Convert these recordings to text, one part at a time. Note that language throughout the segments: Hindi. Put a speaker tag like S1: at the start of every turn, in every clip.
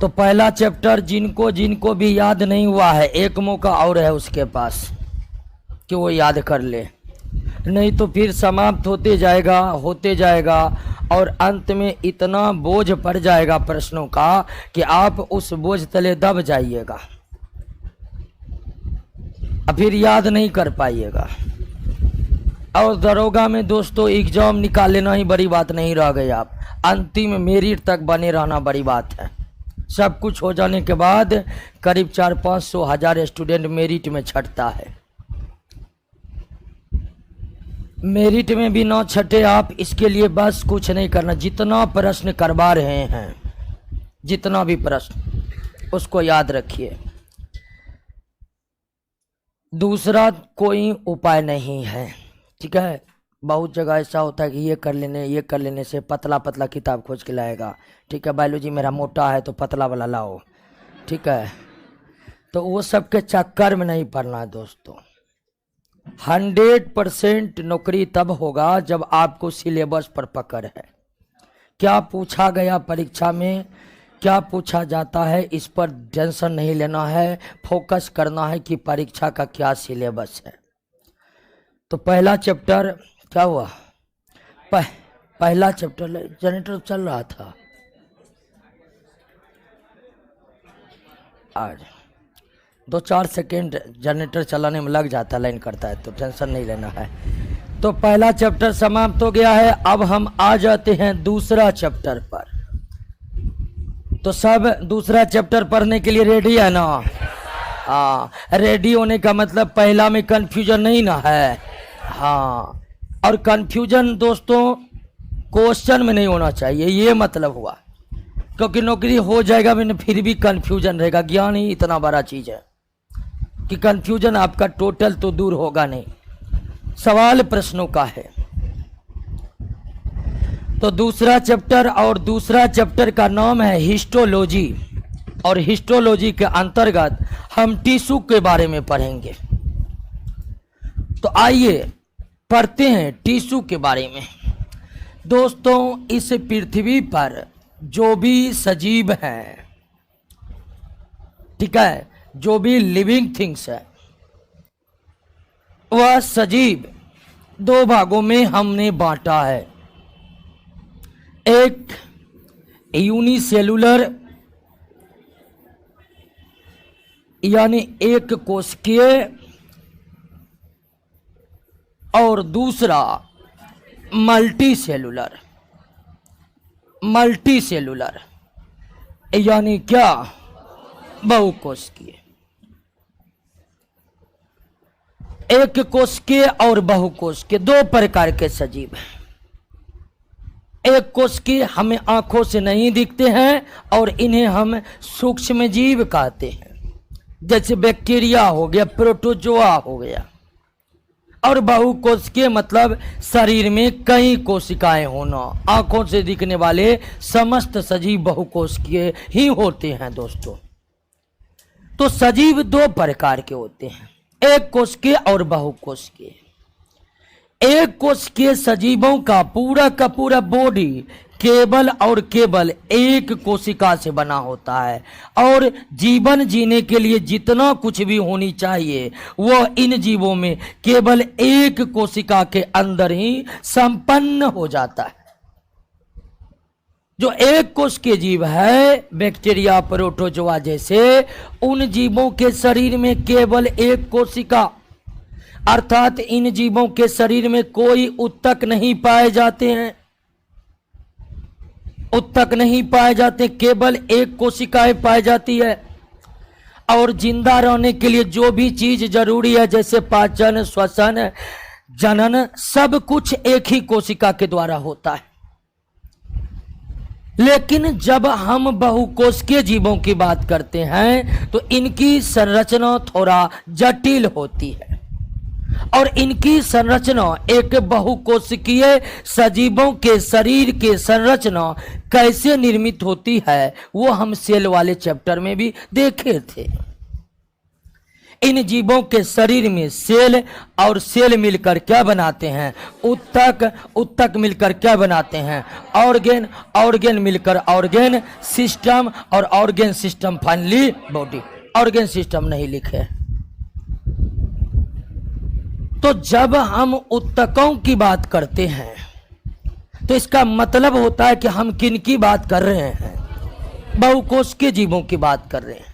S1: तो पहला चैप्टर जिनको जिनको भी याद नहीं हुआ है, एक मौका और है उसके पास कि वो याद कर ले, नहीं तो फिर समाप्त होते जाएगा और अंत में इतना बोझ पड़ जाएगा प्रश्नों का कि आप उस बोझ तले दब जाइएगा, फिर याद नहीं कर पाइएगा। और दरोगा में दोस्तों एग्जाम निकाल लेना ही बड़ी बात नहीं रह गई, आप अंतिम मेरिट तक बने रहना बड़ी बात है। सब कुछ हो जाने के बाद करीब 400-500 स्टूडेंट मेरिट में छटता है। मेरिट में भी ना छटे आप, इसके लिए बस कुछ नहीं करना, जितना प्रश्न करवा रहे हैं, जितना भी प्रश्न, उसको याद रखिए। दूसरा कोई उपाय नहीं है, ठीक है। बहुत जगह ऐसा होता है कि ये कर लेने से पतला पतला किताब खोज के लाएगा, ठीक है। बायोलॉजी मेरा मोटा है तो पतला वाला लाओ, ठीक है। तो वो सब के चक्कर में नहीं पड़ना है दोस्तों। 100% नौकरी तब होगा जब आपको सिलेबस पर पकड़ है। क्या पूछा गया परीक्षा में, क्या पूछा जाता है, इस पर टेंशन नहीं लेना है, फोकस करना है कि परीक्षा का क्या सिलेबस है। तो पहला चैप्टर क्या हुआ, पहला चैप्टर जनरेटर चल रहा था आज 2-4 सेकेंड जनरेटर चलाने में लग जाता है, लाइन करता है, तो टेंशन नहीं लेना है। तो पहला चैप्टर समाप्त हो गया है। अब हम आ जाते हैं दूसरा चैप्टर पर। तो सब दूसरा चैप्टर पढ़ने के लिए रेडी है ना? हाँ, रेडी होने का मतलब पहला में कंफ्यूजन नहीं ना है। हाँ, और कंफ्यूजन दोस्तों क्वेश्चन में नहीं होना चाहिए, ये मतलब हुआ, क्योंकि नौकरी हो जाएगा मैंने फिर भी कंफ्यूजन रहेगा। ज्ञान ही इतना बड़ा चीज है कि कंफ्यूजन आपका टोटल तो दूर होगा नहीं। सवाल प्रश्नों का है। तो दूसरा चैप्टर, और दूसरा चैप्टर का नाम है हिस्टोलॉजी, और हिस्टोलॉजी के अंतर्गत हम टिश्यू के बारे में पढ़ेंगे। तो आइए पढ़ते हैं टिश्यू के बारे में। दोस्तों इस पृथ्वी पर जो भी सजीव हैं, ठीक है, जो भी लिविंग थिंग्स है, वह सजीव 2 भागों में हमने बांटा है। एक यूनिसेलुलर यानी एक कोशिकीय, और दूसरा मल्टी सेलुलर यानी क्या, बहुकोशिकीय। एक कोशिकीय और बहुकोशिकीय 2 प्रकार के सजीव हैं। एक कोशिकीय हमें आंखों से नहीं दिखते हैं और इन्हें हम सूक्ष्म जीव कहते हैं, जैसे बैक्टीरिया हो गया, प्रोटोजोआ हो गया। और बहुकोशिकीय मतलब शरीर में कई कोशिकाएं होना। आंखों से दिखने वाले समस्त सजीव बहुकोशिकीय ही होते हैं दोस्तों। तो सजीव 2 प्रकार के होते हैं, एक कोशिकीय और बहुकोशिकीय। एक कोशिकीय सजीवों का पूरा बॉडी केवल और केवल एक कोशिका से बना होता है, और जीवन जीने के लिए जितना कुछ भी होनी चाहिए वह इन जीवों में केवल एक कोशिका के अंदर ही संपन्न हो जाता है। जो एक कोश के जीव है, बैक्टीरिया, प्रोटोजोआ जैसे, उन जीवों के शरीर में केवल एक कोशिका, अर्थात इन जीवों के शरीर में कोई उत्तक नहीं पाए जाते हैं, उत्तक नहीं पाए जाते, केवल एक कोशिकाएं पाई जाती है। और जिंदा रहने के लिए जो भी चीज जरूरी है, जैसे पाचन, श्वसन, जनन, सब कुछ एक ही कोशिका के द्वारा होता है। लेकिन जब हम बहुकोशिकीय जीवों की बात करते हैं तो इनकी संरचना थोड़ा जटिल होती है, और इनकी संरचना एक बहुकोशिकीय सजीवों के शरीर के संरचना कैसे निर्मित होती है वो हम सेल वाले चैप्टर में भी देखे थे। इन जीवों के शरीर में सेल और सेल मिलकर क्या बनाते हैं? उत्तक। उत्तक मिलकर क्या बनाते हैं? ऑर्गेन। ऑर्गेन मिलकर ऑर्गेन सिस्टम, और organ system finally body. Organ system नहीं लिखे। तो जब हम उत्तकों की बात करते हैं तो इसका मतलब होता है कि हम किन की बात कर रहे हैं? बहुकोशिकीय जीवों की बात कर रहे हैं।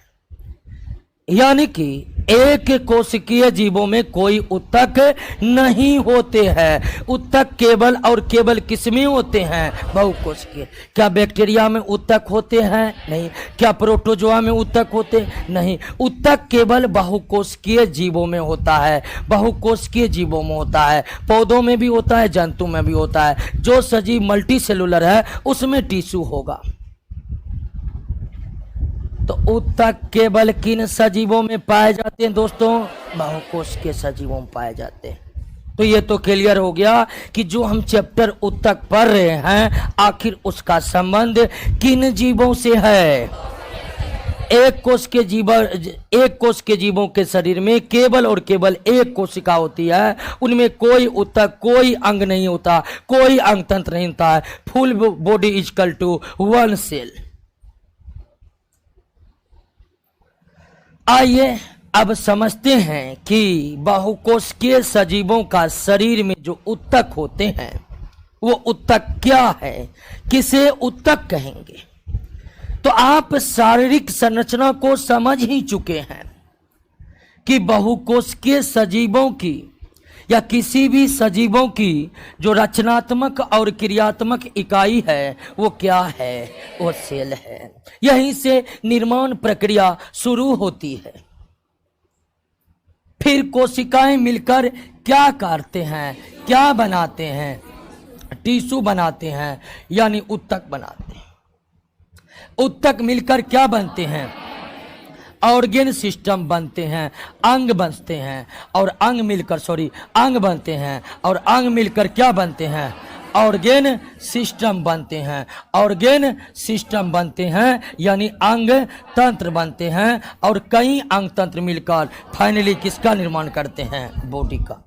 S1: यानी कि एक कोशिकीय जीवों में कोई उत्तक नहीं होते हैं। उत्तक केवल और केवल किसमें होते हैं? बहुकोशिकीय। क्या बैक्टीरिया में उत्तक होते हैं? नहीं। क्या प्रोटोजोआ में उत्तक होते? नहीं। उत्तक केवल बहुकोशिकीय जीवों में होता है, बहुकोशिकीय जीवों में होता है। पौधों में भी होता है, जंतु में भी होता है। जो सजीव मल्टी सेलुलर है उसमें टिश्यू होगा। तो उत्तक केवल किन सजीवों में पाए जाते हैं दोस्तों? बहुकोशिकीय सजीवों में पाए जाते हैं। तो ये तो क्लियर हो गया कि जो हम चैप्टर उत्तक पढ़ रहे हैं आखिर उसका संबंध किन जीवों से है? एक कोश के जीवों के शरीर में केवल और केवल एक कोशिका होती है। उनमें कोई उत्तक, कोई अंग नहीं होता, कोई अंग तंत्र नहीं होता है। Full body equal to one cell. आइए अब समझते हैं कि बहुकोशिकीय सजीवों का शरीर में जो उत्तक होते हैं वो उत्तक क्या है, किसे उत्तक कहेंगे? तो आप शारीरिक संरचना को समझ ही चुके हैं कि बहुकोशिकीय सजीवों की या किसी भी सजीवों की जो रचनात्मक और क्रियात्मक इकाई है वो क्या है? वो सेल है। यहीं से निर्माण प्रक्रिया शुरू होती है। फिर कोशिकाएं मिलकर क्या करते हैं? क्या बनाते हैं? टिश्यू बनाते हैं, यानी उत्तक बनाते हैं। उत्तक मिलकर क्या बनते हैं? ऑर्गेन सिस्टम बनते हैं, अंग बनते हैं। और अंग मिलकर अंग बनते हैं, और अंग मिलकर क्या बनते हैं? ऑर्गेन सिस्टम बनते हैं। ऑर्गेन सिस्टम बनते हैं यानी अंग तंत्र बनते हैं। और कई अंग तंत्र मिलकर फाइनली किसका निर्माण करते हैं? बॉडी का।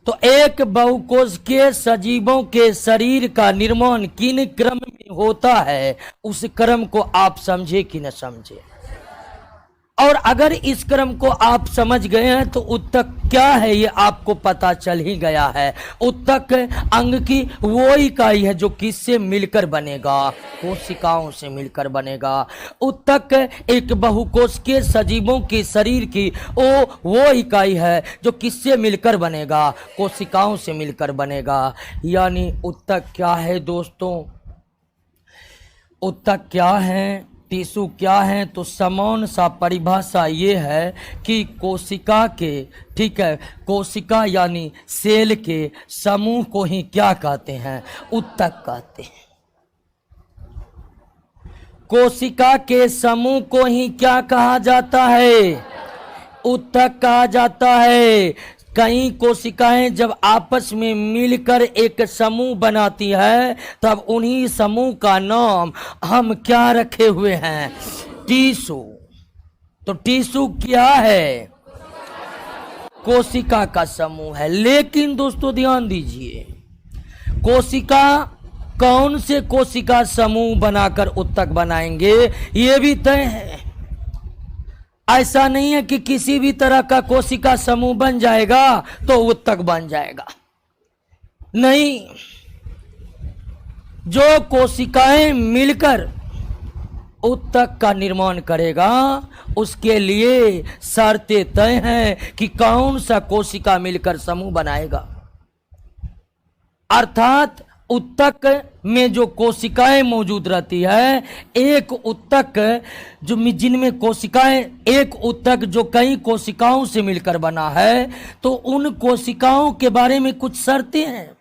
S1: तो एक बहुकोशिकीय सजीवों के शरीर का निर्माण किन क्रम में होता है, उस क्रम को आप समझे कि न समझे? और अगर इस क्रम को आप समझ गए हैं तो उत्तक क्या है ये आपको पता चल ही गया है। उत्तक अंग की वो इकाई है जो किससे मिलकर बनेगा? कोशिकाओं से मिलकर बनेगा। उत्तक एक बहुकोशिकीय सजीवों के शरीर की वो इकाई है जो किससे मिलकर बनेगा? कोशिकाओं से मिलकर बनेगा। यानी उत्तक क्या है दोस्तों? उत्तक क्या है, टिश्यू क्या है? तो समान सा परिभाषा ये है कि कोशिका के, ठीक है, कोशिका यानी सेल के समूह को ही क्या कहते हैं? उत्तक कहते हैं। कोशिका के समूह को ही क्या कहा जाता है? उत्तक कहा जाता है। कई कोशिकाएं जब आपस में मिलकर एक समूह बनाती है तब उन्हीं समूह का नाम हम क्या रखे हुए हैं? टिश्यू। तो टिश्यू क्या है? कोशिका का समूह है। लेकिन दोस्तों ध्यान दीजिए, कोशिका कौन से कोशिका समूह बनाकर उत्तक बनाएंगे ये भी तय है। ऐसा नहीं है कि किसी भी तरह का कोशिका समूह बन जाएगा तो उत्तक बन जाएगा। नहीं, जो कोशिकाएं मिलकर उत्तक का निर्माण करेगा उसके लिए शर्तें तय हैं कि कौन सा कोशिका मिलकर समूह बनाएगा। अर्थात उत्तक में जो कोशिकाएं मौजूद रहती है, एक उत्तक जिनमें कोशिकाएं, एक उत्तक जो कई कोशिकाओं से मिलकर बना है, तो उन कोशिकाओं के बारे में कुछ शर्तें हैं।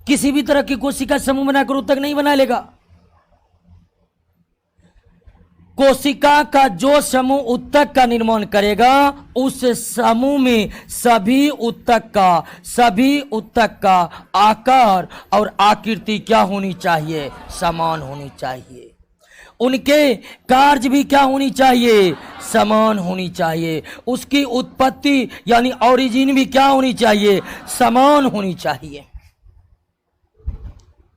S1: किसी भी तरह की कोशिका समूह बनाकर उत्तक नहीं बना लेगा। कोशिका का जो समूह उत्तक का निर्माण करेगा उस समूह में सभी उत्तक का आकार और आकृति क्या होनी चाहिए? समान होनी चाहिए। उनके कार्य भी क्या होनी चाहिए, समान होनी चाहिए। उसकी उत्पत्ति यानी ओरिजिन भी क्या होनी चाहिए, समान होनी चाहिए।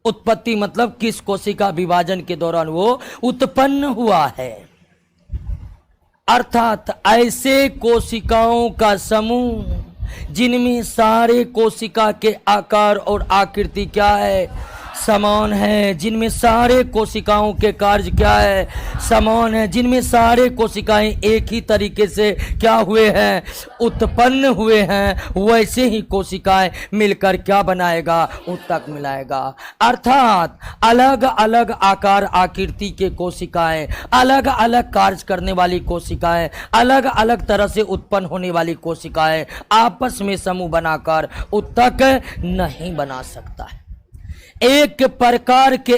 S1: उत्पत्ति मतलब किस कोशिका विभाजन के दौरान वो उत्पन्न हुआ है, अर्थात ऐसे कोशिकाओं का समूह जिनमें सारे कोशिका के आकार और आकृति क्या है, समान है। जिनमें सारे कोशिकाओं के कार्य क्या है, समान है। जिनमें सारे कोशिकाएं एक ही तरीके से क्या हुए हैं, उत्पन्न हुए हैं, वैसे ही कोशिकाएं मिलकर क्या बनाएगा, ऊतक मिलाएगा। अर्थात अलग अलग आकार आकृति के कोशिकाएं, अलग अलग कार्य करने वाली कोशिकाएं, अलग अलग तरह से उत्पन्न होने वाली कोशिकाएं आपस में समूह बनाकर ऊतक नहीं बना सकता है। एक प्रकार के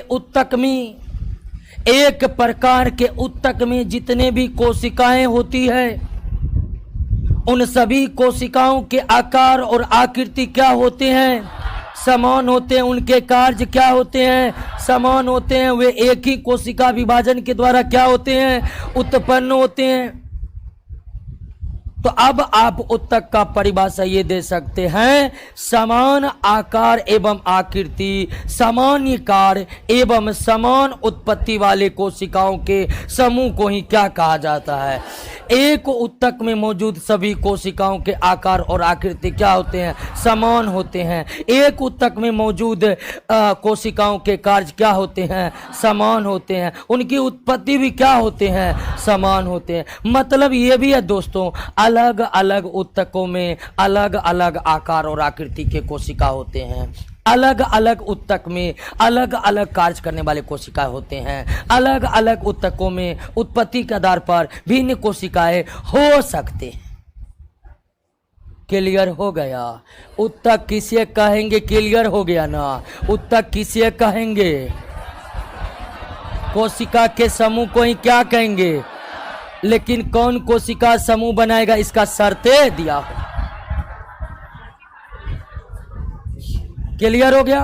S1: ऊतक में जितने भी कोशिकाएं होती है, उन सभी कोशिकाओं के आकार और आकृति क्या होते हैं, समान होते हैं। उनके कार्य क्या होते हैं, समान होते हैं। वे एक ही कोशिका विभाजन के द्वारा क्या होते हैं, उत्पन्न होते हैं। तो अब आप ऊतक का परिभाषा ये दे सकते हैं, समान आकार एवं आकृति, सामान्य कार्य एवं समान उत्पत्ति वाले कोशिकाओं के समूह को ही क्या कहा जाता है। एक ऊतक में मौजूद सभी कोशिकाओं के आकार और आकृति क्या होते हैं, समान होते हैं। एक ऊतक में मौजूद कोशिकाओं के कार्य क्या होते हैं, समान होते हैं। उनकी उत्पत्ति भी क्या होते हैं, समान होते हैं। मतलब ये भी है दोस्तों, अलग अलग ऊतकों में अलग अलग आकार और आकृति के कोशिका होते हैं। अलग अलग ऊतक में अलग अलग कार्य करने वाले कोशिकाएं होते हैं। अलग अलग ऊतकों में उत्पत्ति के आधार पर भिन्न कोशिकाएं हो सकते हैं। क्लियर हो गया? ऊतक किसे कहेंगे, क्लियर हो गया ना? ऊतक किसे कहेंगे, कोशिका के समूह को ही क्या कहेंगे। लेकिन कौन कोशिका समूह बनाएगा, इसका शर्तें दिया हो। क्लियर हो गया?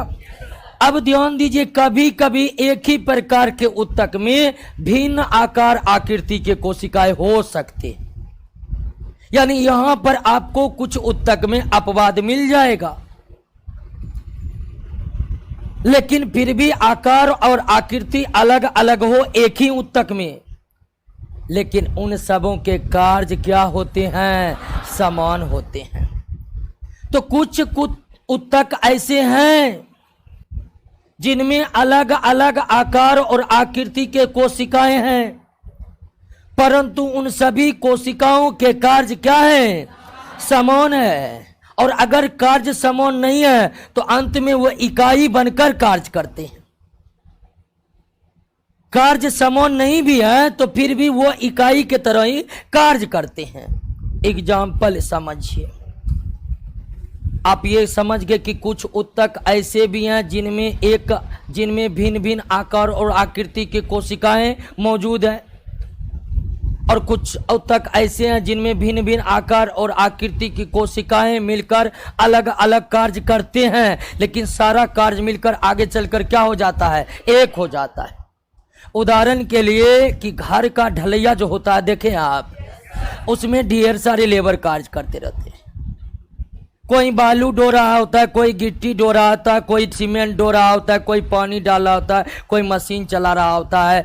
S1: अब ध्यान दीजिए, कभी कभी एक ही प्रकार के ऊतक में भिन्न आकार आकृति के कोशिकाएं हो सकते हैं। यानी यहां पर आपको कुछ ऊतक में अपवाद मिल जाएगा, लेकिन फिर भी आकार और आकृति अलग अलग हो एक ही ऊतक में, लेकिन उन सबों के कार्य क्या होते हैं, समान होते हैं। तो कुछ ऊतक ऐसे हैं जिनमें अलग अलग आकार और आकृति के कोशिकाएं हैं, परंतु उन सभी कोशिकाओं के कार्य क्या है, समान है। और अगर कार्य समान नहीं है तो अंत में वो इकाई बनकर कार्य करते हैं। कार्य समान नहीं भी है तो फिर भी वो इकाई के तरह ही कार्य करते हैं। एग्जाम्पल समझिए, आप ये समझ गए कि कुछ ऊतक ऐसे भी हैं जिनमें भिन्न भिन्न आकार और आकृति की कोशिकाएं मौजूद हैं, और कुछ ऊतक ऐसे हैं जिनमें भिन्न भिन्न आकार और आकृति की कोशिकाएं मिलकर अलग अलग कार्य करते हैं, लेकिन सारा कार्य मिलकर आगे चलकर क्या हो जाता है, एक हो जाता है। उदाहरण के लिए कि घर का ढलैया जो होता है, देखें आप, उसमें ढेर सारे लेबर कार्य करते रहते हैं। कोई बालू डो रहा होता है, कोई गिट्टी डो रहा होता है, कोई सीमेंट डो रहा होता है, कोई पानी डाल रहा होता है, कोई मशीन चला रहा होता है।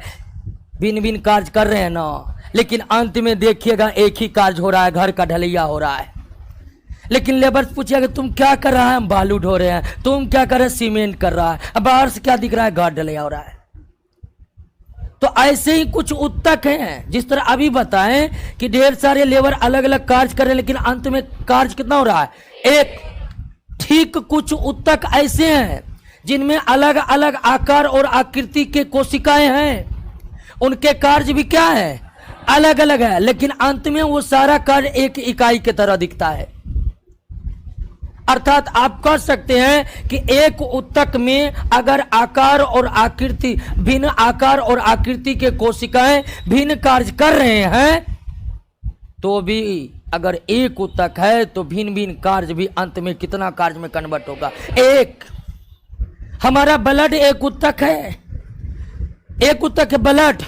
S1: भिन्न भिन्न कार्य कर रहे हैं ना, लेकिन अंत में देखिएगा एक ही कार्य हो रहा है, घर का ढलैया हो रहा है। लेकिन लेबर पूछिएगा तुम क्या कर रहा है, हम बालू ढो रहे हैं। तुम क्या कर रहे हैं, सीमेंट कर रहा है। अब बाहर से क्या दिख रहा है, घर ढलैया हो रहा है। तो ऐसे ही कुछ ऊतक हैं, जिस तरह अभी बताएं कि ढेर सारे लेबर अलग अलग कार्य कर रहे हैं, लेकिन अंत में कार्य कितना हो रहा है, एक। ठीक कुछ ऊतक ऐसे हैं जिनमें अलग अलग आकार और आकृति के कोशिकाएं हैं, उनके कार्य भी क्या है, अलग अलग है, लेकिन अंत में वो सारा कार्य एक इकाई की तरह दिखता है। अर्थात आप कह सकते हैं कि एक ऊतक में अगर आकार और आकृति, भिन्न आकार और आकृति के कोशिकाएं भिन्न कार्य कर रहे हैं, तो भी अगर एक ऊतक है तो भिन्न भिन्न कार्य भी अंत में कितना कार्य में कन्वर्ट होगा, एक। हमारा ब्लड एक ऊतक है, एक ऊतक है ब्लड।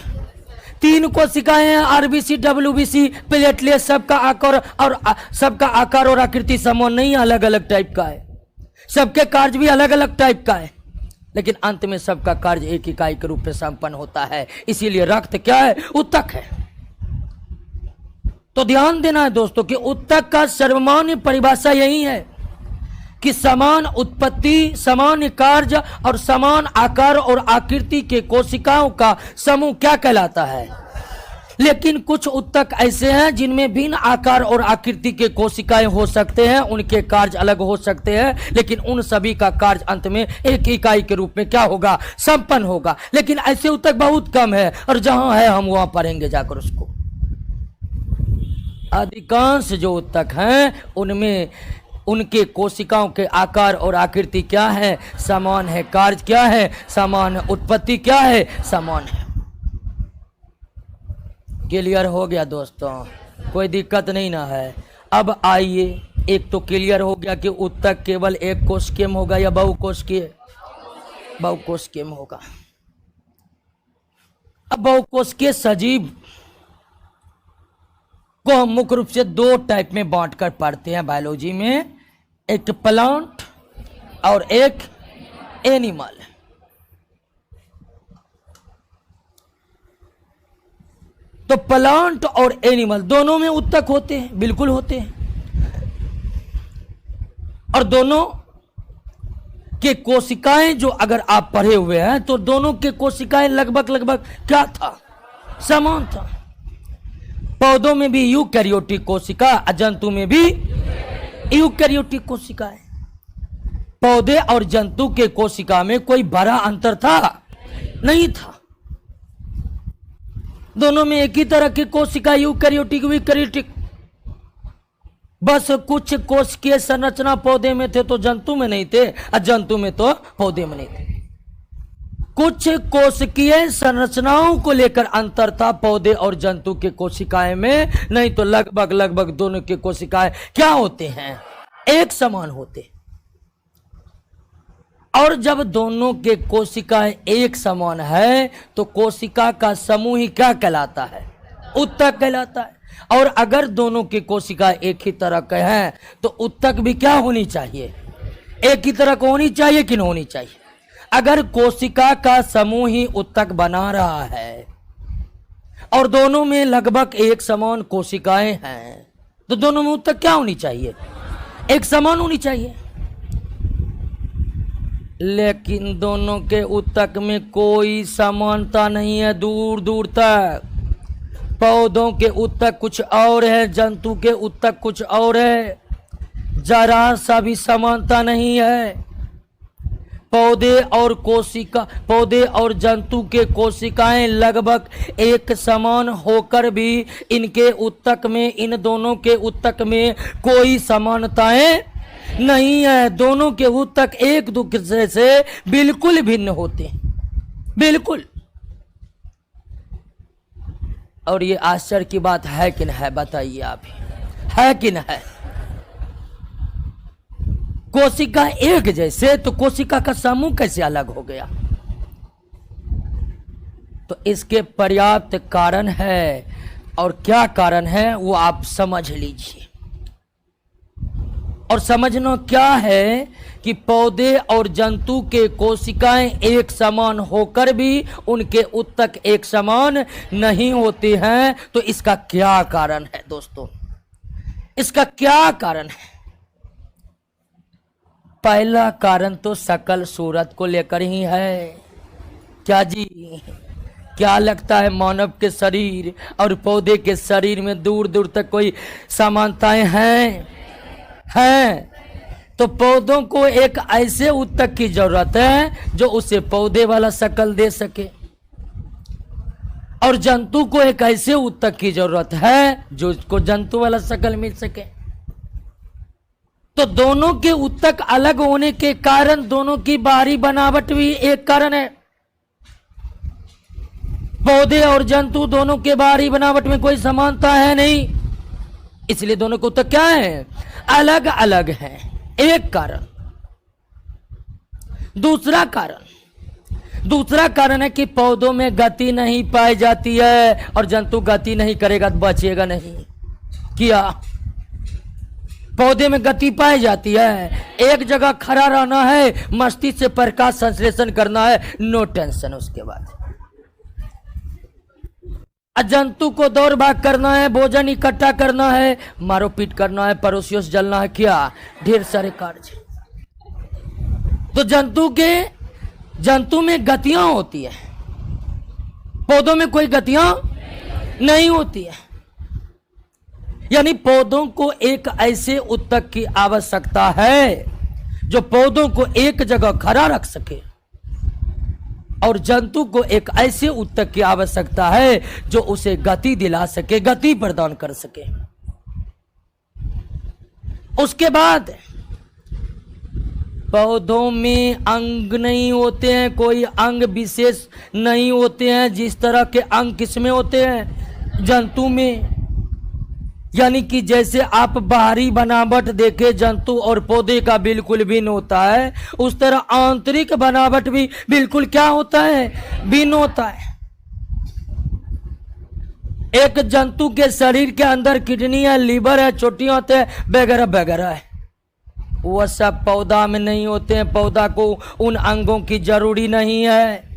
S1: 3 कोशिकाएं हैं, आरबीसी, डब्ल्यूबीसी, प्लेटलेट, सबका आकार और आकृति समान नहीं, अलग अलग टाइप का है, सबके कार्य भी अलग अलग टाइप का है, लेकिन अंत में सबका कार्य एक इकाई के रूप में संपन्न होता है। इसीलिए रक्त क्या है? ऊतक है। तो ध्यान देना है दोस्तों कि ऊतक का सर्वमान्य परिभाषा यही है कि समान उत्पत्ति, समान कार्य और समान आकार और आकृति के कोशिकाओं का समूह क्या कहलाता है। लेकिन कुछ ऊतक ऐसे हैं जिनमें भिन्न आकार और आकृति के कोशिकाएं हो सकते हैं, उनके कार्य अलग हो सकते हैं, लेकिन उन सभी का कार्य अंत में एक इकाई के रूप में क्या होगा? संपन्न होगा। लेकिन ऐसे ऊतक बहुत कम है, और जहां है हम वहां पढ़ेंगे जाकर उसको। अधिकांश जो ऊतक हैं उनमें उनके कोशिकाओं के आकार और आकृति क्या है? समान है। कार्य क्या है? समान है। उत्पत्ति क्या है? समान है। क्लियर हो गया दोस्तों? कोई दिक्कत नहीं ना है। अब आइए, एक तो क्लियर हो गया कि ऊतक केवल एक कोशिकीय होगा या बहुकोशिकीय? बहुकोशिकीय होगा। अब बहुकोशिकीय सजीव को हम मुख्य रूप से 2 टाइप में बांटकर पढ़ते हैं बायोलॉजी में, एक प्लांट और एक एनिमल। तो प्लांट और एनिमल दोनों में ऊतक होते हैं, बिल्कुल होते हैं, और दोनों के कोशिकाएं जो अगर आप पढ़े हुए हैं तो दोनों के कोशिकाएं लगभग क्या था? समान था। पौधों में भी यूकैरियोटिक कोशिका, जंतु में भी यूकैरियोटिक कोशिका है। पौधे और जंतु के कोशिका में कोई बड़ा अंतर था? नहीं था। दोनों में एक ही तरह की कोशिका, यूकैरियोटिक विकैरियोटिक। बस कुछ कोशिकीय संरचना पौधे में थे तो जंतु में नहीं थे, और जंतु में तो पौधे में नहीं थे। कुछ कोशिकीय संरचनाओं को लेकर अंतर था पौधे और जंतु के कोशिकाएं में, नहीं तो लगभग दोनों के कोशिकाएं क्या होते हैं? एक समान होते। और जब दोनों के कोशिकाएं एक समान है तो कोशिका का समूह ही क्या कहलाता है? ऊतक कहलाता है। और अगर दोनों की कोशिकाएं एक ही तरह के हैं तो ऊतक भी क्या होनी चाहिए? एक ही तरह को होनी चाहिए कि नहीं होनी चाहिए? अगर कोशिका का समूह ही ऊतक बना रहा है और दोनों में लगभग एक समान कोशिकाएं हैं तो दोनों में ऊतक क्या होनी चाहिए? एक समान होनी चाहिए। लेकिन दोनों के ऊतक में कोई समानता नहीं है दूर दूर तक। पौधों के ऊतक कुछ और है, जंतु के ऊतक कुछ और है, जरा सा भी समानता नहीं है। पौधे और जंतु के कोशिकाएं लगभग एक समान होकर भी इनके ऊतक में, इन दोनों के ऊतक में कोई समानताएं नहीं है। दोनों के ऊतक एक दूसरे से बिल्कुल भिन्न होते हैं, बिल्कुल। और ये आश्चर्य की बात है कि नहीं है? बताइए आप, है कि नहीं है? कोशिका एक जैसे तो कोशिका का समूह कैसे अलग हो गया? तो इसके पर्याप्त कारण है, और क्या कारण है वो आप समझ लीजिए। और समझना क्या है कि पौधे और जंतु के कोशिकाएं एक समान होकर भी उनके ऊतक एक समान नहीं होते हैं। तो इसका क्या कारण है दोस्तों? इसका क्या कारण है? पहला कारण तो शकल सूरत को लेकर ही है। क्या जी? क्या लगता है मानव के शरीर और पौधे के शरीर में दूर दूर तक कोई समानताएं हैं? तो पौधों को एक ऐसे ऊतक की जरूरत है जो उसे पौधे वाला शक्ल दे सके, और जंतु को एक ऐसे ऊतक की जरूरत है जो उसको जंतु वाला शक्ल मिल सके। तो दोनों के ऊतक अलग होने के कारण दोनों की बाहरी बनावट भी एक कारण है। पौधे और जंतु दोनों के बाहरी बनावट में कोई समानता है नहीं, इसलिए दोनों के ऊतक क्या है? अलग अलग हैं। एक कारण। दूसरा कारण, दूसरा कारण है कि पौधों में गति नहीं पाई जाती है, और जंतु गति नहीं करेगा तो बचेगा नहीं। क्या पौधे में गति पाई जाती है? एक जगह खड़ा रहना है, मस्तिष्क से प्रकाश संश्लेषण करना है, नो टेंशन। उसके बाद जंतु को दौड़ भाग करना है, भोजन इकट्ठा करना है, मारो पीट करना है, पड़ोसियों से जलना है, क्या ढेर सारे कार्य। तो जंतु में गतियां होती है, पौधों में कोई गतियां नहीं होती है। यानी पौधों को एक ऐसे उत्तक की आवश्यकता है जो पौधों को एक जगह खड़ा रख सके, और जंतु को एक ऐसे उत्तक की आवश्यकता है जो उसे गति दिला सके, गति प्रदान कर सके। उसके बाद पौधों में अंग नहीं होते हैं, कोई अंग विशेष नहीं होते हैं जिस तरह के अंग किसमें होते हैं? जंतु में। यानी कि जैसे आप बाहरी बनावट देखे जंतु और पौधे का बिल्कुल भिन्न होता है, उस तरह आंतरिक बनावट भी बिल्कुल क्या होता है? भिन्न होता है। एक जंतु के शरीर के अंदर किडनी है, लीवर है, चोटियां होते हैं, वगैरह वगैरह है। वह सब पौधा में नहीं होते हैं, पौधा को उन अंगों की जरूरी नहीं है।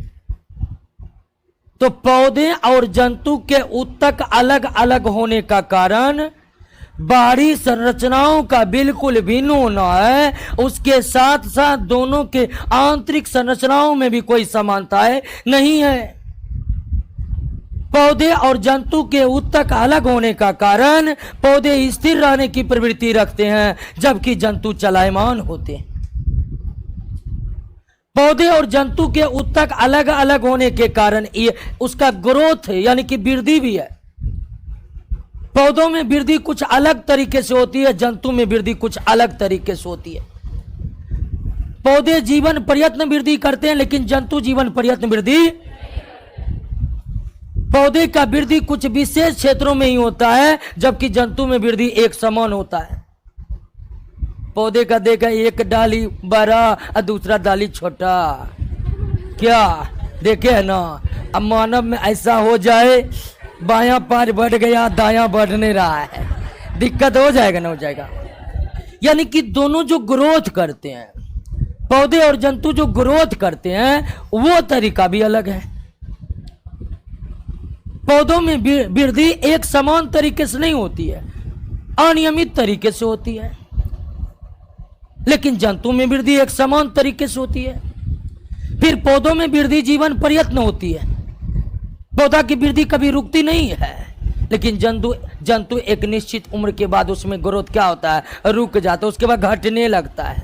S1: तो पौधे और जंतु के उत्तक अलग अलग होने का कारण बाहरी संरचनाओं का बिल्कुल भिन्न होना है। उसके साथ साथ दोनों के आंतरिक संरचनाओं में भी कोई समानता नहीं है। पौधे और जंतु के उत्तक अलग होने का कारण पौधे स्थिर रहने की प्रवृत्ति रखते हैं, जबकि जंतु चलायमान होते हैं। पौधे और जंतु के उत्तक अलग अलग होने के कारण ये उसका ग्रोथ यानी कि वृद्धि भी है। पौधों में वृद्धि कुछ अलग तरीके से होती है, जंतु में वृद्धि कुछ अलग तरीके से होती है। पौधे जीवन प्रयत्न वृद्धि करते हैं, लेकिन जंतु जीवन प्रयत्न वृद्धि, पौधे का वृद्धि कुछ विशेष क्षेत्रों में ही होता है, जबकि जंतु में वृद्धि एक समान होता है। पौधे का देखा एक डाली बड़ा और दूसरा डाली छोटा, क्या देखे है ना। अब मानव में ऐसा हो जाए, बायां पैर बढ़ गया, दायां बढ़ नहीं रहा है, दिक्कत हो जाएगा ना, हो जाएगा। यानी कि दोनों जो ग्रोथ करते हैं, पौधे और जंतु जो ग्रोथ करते हैं, वो तरीका भी अलग है। पौधों में वृद्धि एक समान तरीके से नहीं होती है, अनियमित तरीके से होती है, लेकिन जंतु में वृद्धि एक समान तरीके से होती है। फिर पौधों में वृद्धि जीवन प्रयत्न होती है, पौधा की वृद्धि कभी रुकती नहीं है, लेकिन जंतु एक निश्चित उम्र के बाद उसमें ग्रोथ क्या होता है? रुक जाता है, उसके बाद घटने लगता है।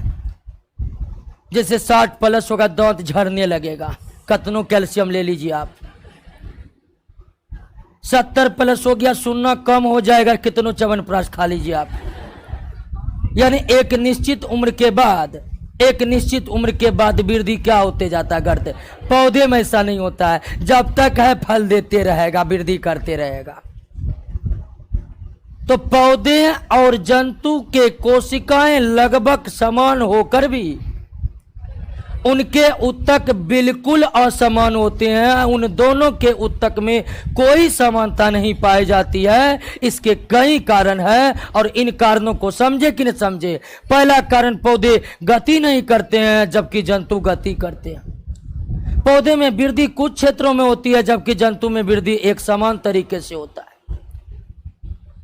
S1: जैसे 60 प्लस होगा, दांत झड़ने लगेगा, कतनो कैल्शियम ले लीजिए आप। 70 प्लस हो गया, सुनना कम हो जाएगा, कितनों च्यवनप्राश खा लीजिए आप। यानी एक निश्चित उम्र के बाद वृद्धि क्या होते जाता है? घटते। पौधे में ऐसा नहीं होता है, जब तक है फल देते रहेगा, वृद्धि करते रहेगा। तो पौधे और जंतु के कोशिकाएं लगभग समान होकर भी उनके उत्तक बिल्कुल असमान होते हैं। उन दोनों के उत्तक में कोई समानता नहीं पाई जाती है। इसके कई कारण हैं, और इन कारणों को समझे कि नहीं समझे। पहला कारण, पौधे गति नहीं करते हैं जबकि जंतु गति करते हैं। पौधे में वृद्धि कुछ क्षेत्रों में होती है, जबकि जंतु में वृद्धि एक समान तरीके से होता है।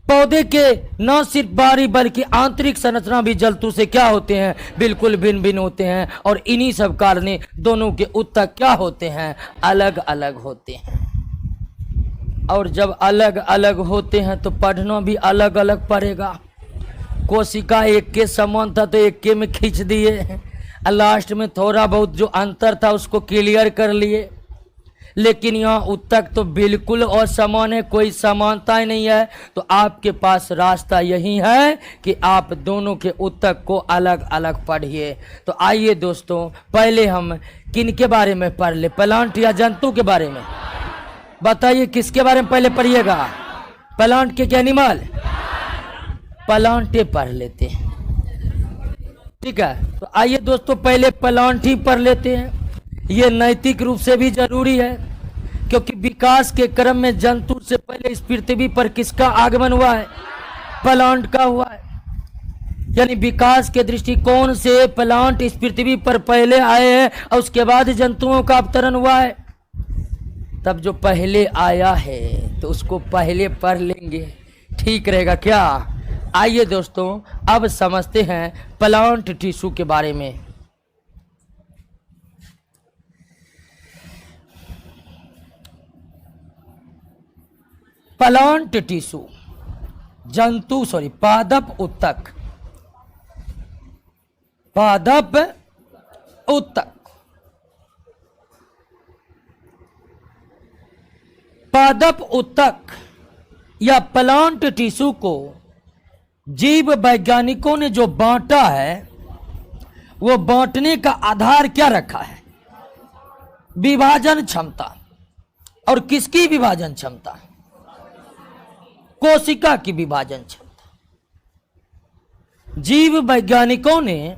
S1: पौधे के न सिर्फ बाहरी बल्कि आंतरिक संरचना भी जंतु से क्या होते हैं? बिल्कुल भिन्न भिन्न होते हैं, और इन्हीं सब कारण दोनों के उत्तक क्या होते हैं? अलग अलग होते हैं। और जब अलग अलग होते हैं तो पढ़ना भी अलग अलग पड़ेगा। कोशिका एक के समान था तो एक के में खींच दिए, लास्ट में थोड़ा बहुत जो अंतर था उसको क्लियर कर लिए, लेकिन यहाँ उत्तक तो बिल्कुल असमान है, कोई समानता ही नहीं है। तो आपके पास रास्ता यही है कि आप दोनों के उत्तक को अलग अलग पढ़िए। तो आइए दोस्तों, पहले हम किन के बारे में पढ़ ले? प्लांट या जंतु के बारे में? बताइए किसके बारे में पहले पढ़िएगा? प्लांट के एनिमल, प्लांटे पढ़ लेते हैं, ठीक है। तो आइए दोस्तों, पहले प्लांट ही पढ़ लेते हैं। ये नैतिक रूप से भी जरूरी है, क्योंकि विकास के क्रम में जंतु से पहले इस पृथ्वी पर किसका आगमन हुआ है? प्लांट का हुआ है। यानी विकास के दृष्टिकोण से प्लांट इस पृथ्वी पर पहले आए हैं और उसके बाद जंतुओं का अवतरण हुआ है। तब जो पहले आया है तो उसको पहले पढ़ लेंगे, ठीक रहेगा क्या? आइए दोस्तों, अब समझते हैं प्लांट टिश्यू के बारे में। प्लांट टिश्यू, पादप उत्तक, पादप उत्तक। पादप उत्तक या प्लांट टिश्यू को जीव वैज्ञानिकों ने जो बांटा है, वो बांटने का आधार क्या रखा है? विभाजन क्षमता। और किसकी विभाजन क्षमता? कोशिका की विभाजन क्षमता। जीव वैज्ञानिकों ने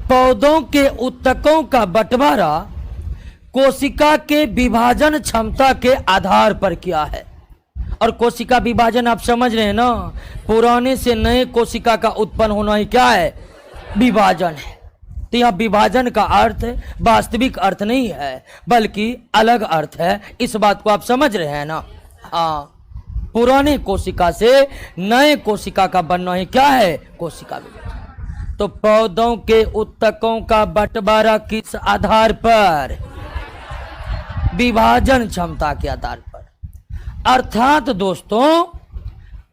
S1: पौधों के उत्तकों का बंटवारा कोशिका के विभाजन क्षमता के आधार पर किया है। और कोशिका विभाजन आप समझ रहे हैं ना, पुराने से नए कोशिका का उत्पन्न होना ही क्या है? विभाजन है। तो यहाँ विभाजन का अर्थ वास्तविक अर्थ नहीं है, बल्कि अलग अर्थ है। इस बात को आप समझ रहे हैं ना? हाँ, पुराने कोशिका से नए कोशिका का बनना ही क्या है? कोशिका विभाजन। तो पौधों के उत्तकों का बंटवारा किस आधार पर? विभाजन क्षमता के आधार पर। अर्थात दोस्तों,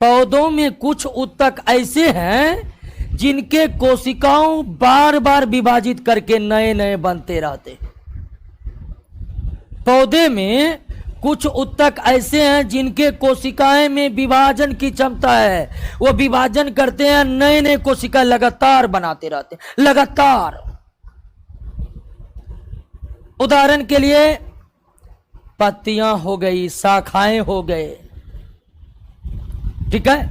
S1: पौधों में कुछ उत्तक ऐसे हैं जिनके कोशिकाओं बार बार विभाजित करके नए नए बनते रहते। पौधे में कुछ उत्तक ऐसे हैं जिनके कोशिकाएं में विभाजन की क्षमता है, वो विभाजन करते हैं, नए नए कोशिका लगातार बनाते रहते हैं, लगातार। उदाहरण के लिए पत्तियां हो गई, शाखाएं हो गए, ठीक है?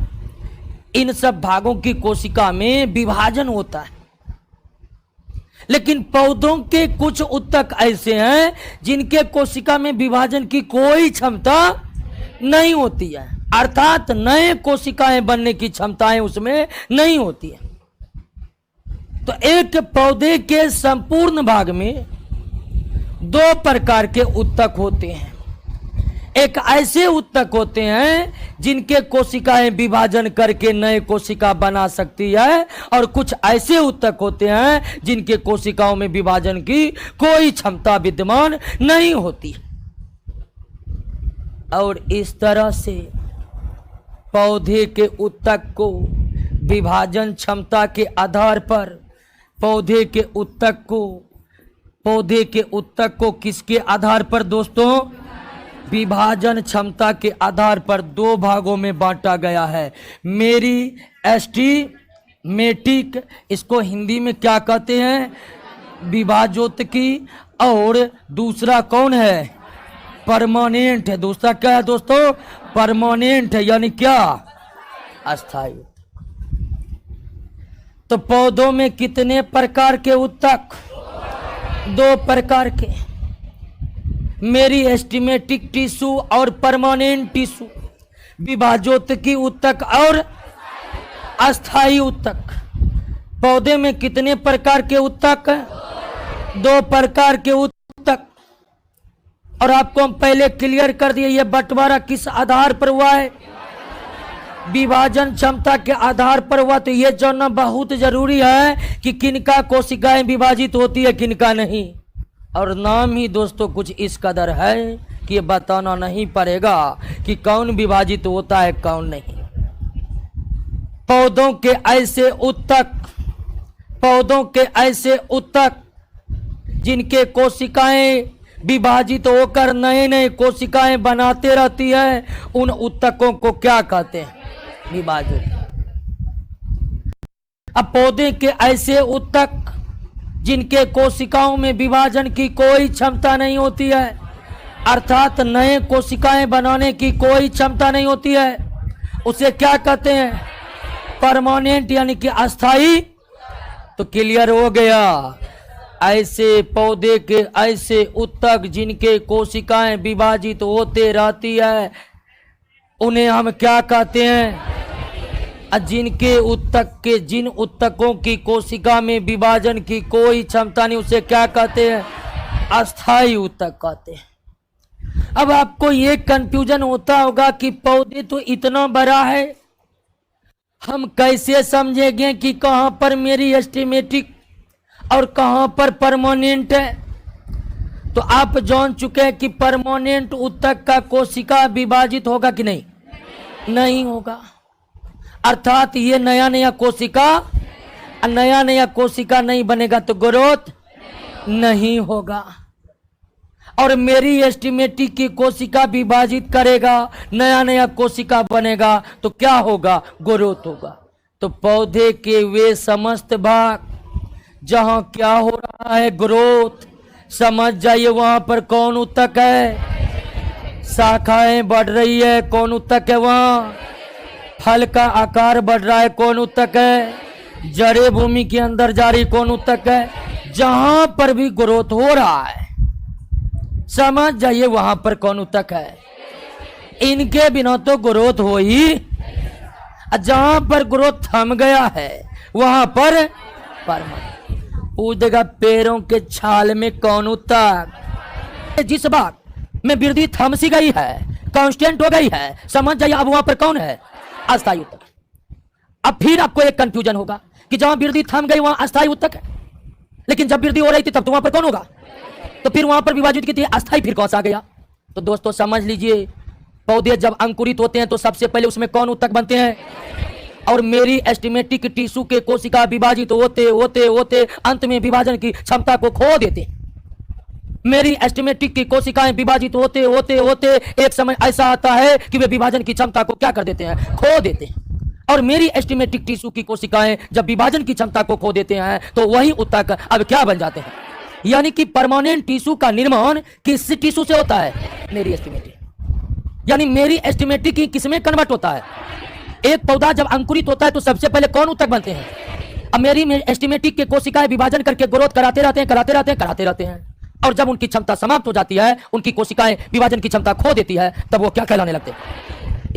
S1: इन सब भागों की कोशिका में विभाजन होता है। लेकिन पौधों के कुछ उत्तक ऐसे हैं जिनके कोशिका में विभाजन की कोई क्षमता नहीं होती है, अर्थात नए कोशिकाएं बनने की क्षमताएं उसमें नहीं होती है। तो एक पौधे के संपूर्ण भाग में दो प्रकार के उत्तक होते हैं। एक ऐसे उत्तक होते हैं जिनके कोशिकाएं विभाजन करके नए कोशिका बना सकती है, और कुछ ऐसे उत्तक होते हैं जिनके कोशिकाओं में विभाजन की कोई क्षमता विद्यमान नहीं होती। और इस तरह से पौधे के उत्तक को विभाजन क्षमता के आधार पर, पौधे के उत्तक को किसके आधार पर दोस्तों? विभाजन क्षमता के आधार पर दो भागों में बांटा गया है। मेरी एस्टीमेटिक, इसको हिंदी में क्या कहते हैं? विभाजोत्तकी। और दूसरा कौन है? परमानेंट है। दूसरा क्या है दोस्तों? परमानेंट है, यानी क्या? अस्थायी। तो पौधों में कितने प्रकार के उत्तक? दो प्रकार के। मेरी एस्टीमेटिक टिश्यू और परमानेंट टिश्यू, विभाजोत्तकी उत्तक और अस्थायी उत्तक। पौधे में कितने प्रकार के उत्तक? दो प्रकार के उत्तक। और आपको हम पहले क्लियर कर दिए, यह बंटवारा किस आधार पर हुआ है? विभाजन क्षमता के आधार पर हुआ। तो यह जानना बहुत जरूरी है कि किनका कोशिकाएं विभाजित होती है, किनका नहीं। और नाम ही दोस्तों कुछ इस कदर है कि ये बताना नहीं पड़ेगा कि कौन विभाजित होता है, कौन नहीं। पौधों के ऐसे उत्तक जिनके कोशिकाएं विभाजित होकर नए नए कोशिकाएं बनाते रहती है, उन उत्तकों को क्या कहते हैं? विभाजन। अब पौधे के ऐसे उत्तक जिनके कोशिकाओं में विभाजन की कोई क्षमता नहीं होती है, अर्थात नए कोशिकाएं बनाने की कोई क्षमता नहीं होती है, उसे क्या कहते हैं? परमानेंट, यानी कि अस्थाई। तो क्लियर हो गया। ऐसे पौधे के ऐसे ऊतक जिनके कोशिकाएं विभाजित होते रहती है उन्हें हम क्या कहते हैं? जिनके ऊतक के जिन ऊतकों की कोशिका में विभाजन की कोई क्षमता नहीं उसे क्या कहते हैं? अस्थायी ऊतक कहते हैं। अब आपको ये कंफ्यूजन होता होगा कि पौधे तो इतना बड़ा है, हम कैसे समझेंगे कि कहां पर मेरी एस्टिमेटिक और कहां पर परमानेंट है? तो आप जान चुके हैं कि परमानेंट ऊतक का कोशिका विभाजित होगा कि नहीं? नहीं होगा। अर्थात ये नया नया कोशिका नहीं बनेगा तो ग्रोथ नहीं होगा। और मेरी एस्टिमेटिक की कोशिका विभाजित करेगा, नया कोशिका बनेगा तो क्या होगा? ग्रोथ होगा। तो पौधे के वे समस्त भाग जहां क्या हो रहा है? ग्रोथ। समझ जाइए वहां पर कौन ऊतक है? शाखाएं बढ़ रही है, कौन ऊतक है? वहां फल का आकार बढ़ रहा है, कौन ऊतक है? जड़ें भूमि के अंदर जा रही, कौन ऊतक है? जहां पर भी ग्रोथ हो रहा है समझ जाइए वहां पर कौन ऊतक है। इनके बिना तो ग्रोथ हो ही, जहां पर ग्रोथ थम गया है वहां पर पूछ देगा पैरों के छाल में कौन ऊतक? जिस बात में वृद्धि थम सी गई है, कांस्टेंट हो गई है, समझ जाइए अब वहां पर कौन है? अस्थायी ऊतक। अब फिर आपको एक कंफ्यूजन होगा कि जहां वृद्धि थम गई वहां अस्थायी ऊतक है, लेकिन जब वृद्धि हो रही थी तब तो वहां पर कौन होगा? तो फिर वहां पर विभाजित की थी, अस्थायी फिर कौन सा आ गया? तो दोस्तों समझ लीजिए, पौधे जब अंकुरित होते हैं तो सबसे पहले उसमें कौन ऊतक बनते हैं? और मेरी एस्टिमेटिक टिश्यू के कोशिका विभाजित होते होते होते अंत में विभाजन की क्षमता को खो देते। मेरी एस्टिमेटिक की कोशिकाएं विभाजित होते होते होते एक समय ऐसा आता है कि वे विभाजन की क्षमता को क्या कर देते हैं? खो देते हैं। और मेरी एस्टिमेटिक टिश्यू की कोशिकाएं जब विभाजन की क्षमता को खो देते हैं तो वही ऊतक अब क्या बन जाते हैं? यानी कि परमानेंट टिश्यू का निर्माण किस टिश्यू से होता है? मेरी एस्टिमेटिक। यानी मेरी एस्टिमेटिक ही किसमें कन्वर्ट होता है? एक पौधा जब अंकुरित होता है तो सबसे पहले कौन ऊतक बनते हैं? अब मेरी एस्टिमेटिक के कोशिकाएं विभाजन करके ग्रोथ कराते रहते हैं और जब उनकी क्षमता समाप्त हो जाती है, उनकी कोशिकाएं विभाजन की क्षमता खो देती है, तब वो क्या कहलाने लगते हैं?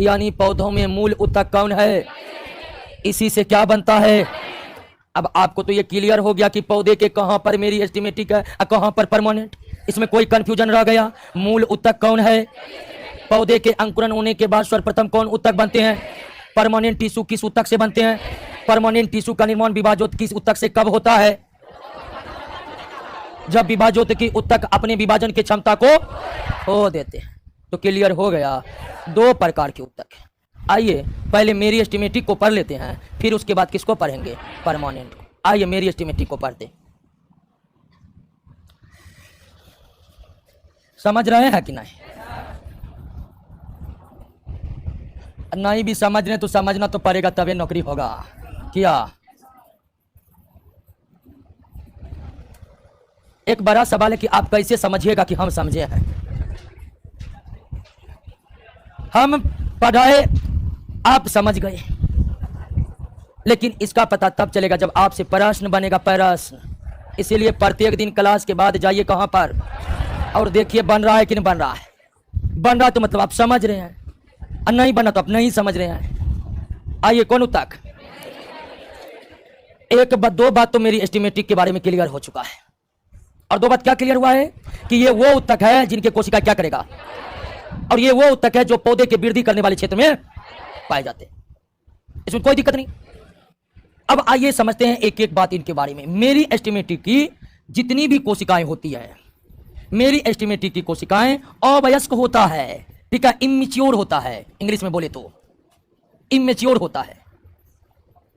S1: यानी पौधों में मूल ऊतक कौन है? इसी से क्या बनता है? अब आपको तो ये क्लियर हो गया कि पौधे के कहां पर मेरी एस्टिमेटिक है और कहां पर परमानेंट। इसमें कोई कंफ्यूजन रह गया? मूल ऊतक कौन है? पौधे के अंकुरन होने के बाद सर्वप्रथम कौन ऊतक बनते हैं? परमानेंट टिश्यू किस ऊतक से बनते हैं? परमानेंट टिश्यू का निर्माण विभाजोत किस ऊतक से कब होता है? जब विभाजोत की ऊतक अपने विभाजन की क्षमता को खो देते हैं। तो क्लियर हो गया, दो प्रकार के ऊतक हैं। आइए पहले मेरी एस्टिमेटिक को पढ़ लेते हैं, फिर उसके बाद किसको पढ़ेंगे? परमानेंट को। आइए मेरी एस्टिमेटिक को पढ़ते। समझ रहे हैं कि नहीं? नहीं भी समझ रहे तो समझना तो पड़ेगा, तभी नौकरी होगा। क्या एक बड़ा सवाल है कि आप कैसे समझिएगा कि हम समझे हैं? हम पढ़ाए, आप समझ गए, लेकिन इसका पता तब चलेगा जब आपसे प्रश्न बनेगा, प्रश्न। इसीलिए प्रत्येक दिन क्लास के बाद जाइए कहां पर और देखिए बन रहा है कि नहीं बन रहा है। बन रहा तो मतलब आप समझ रहे हैं, और नहीं बना तो आप नहीं समझ रहे हैं। आइए कौन ऊतक? एक बात, दो बात तो मेरी एस्टिमेटिक के बारे में क्लियर हो चुका है, और दो बात क्या क्लियर हुआ है कि ये वो ऊतक है जिनके कोशिका क्या करेगा, और ये वो ऊतक है जो पौधे के वृद्धि करने वाले क्षेत्र में पाए जाते हैं। इसमें कोई दिक्कत नहीं। अब आइए समझते हैं एक एक बात इनके बारे में। मेरी एस्टिमेटिक की जितनी भी कोशिकाएं होती है, मेरी एस्टिमेटिक की कोशिकाएं अवयस्क होता है, ठीक है, इमेच्योर होता है, इंग्लिश में बोले तो इमेच्योर होता है,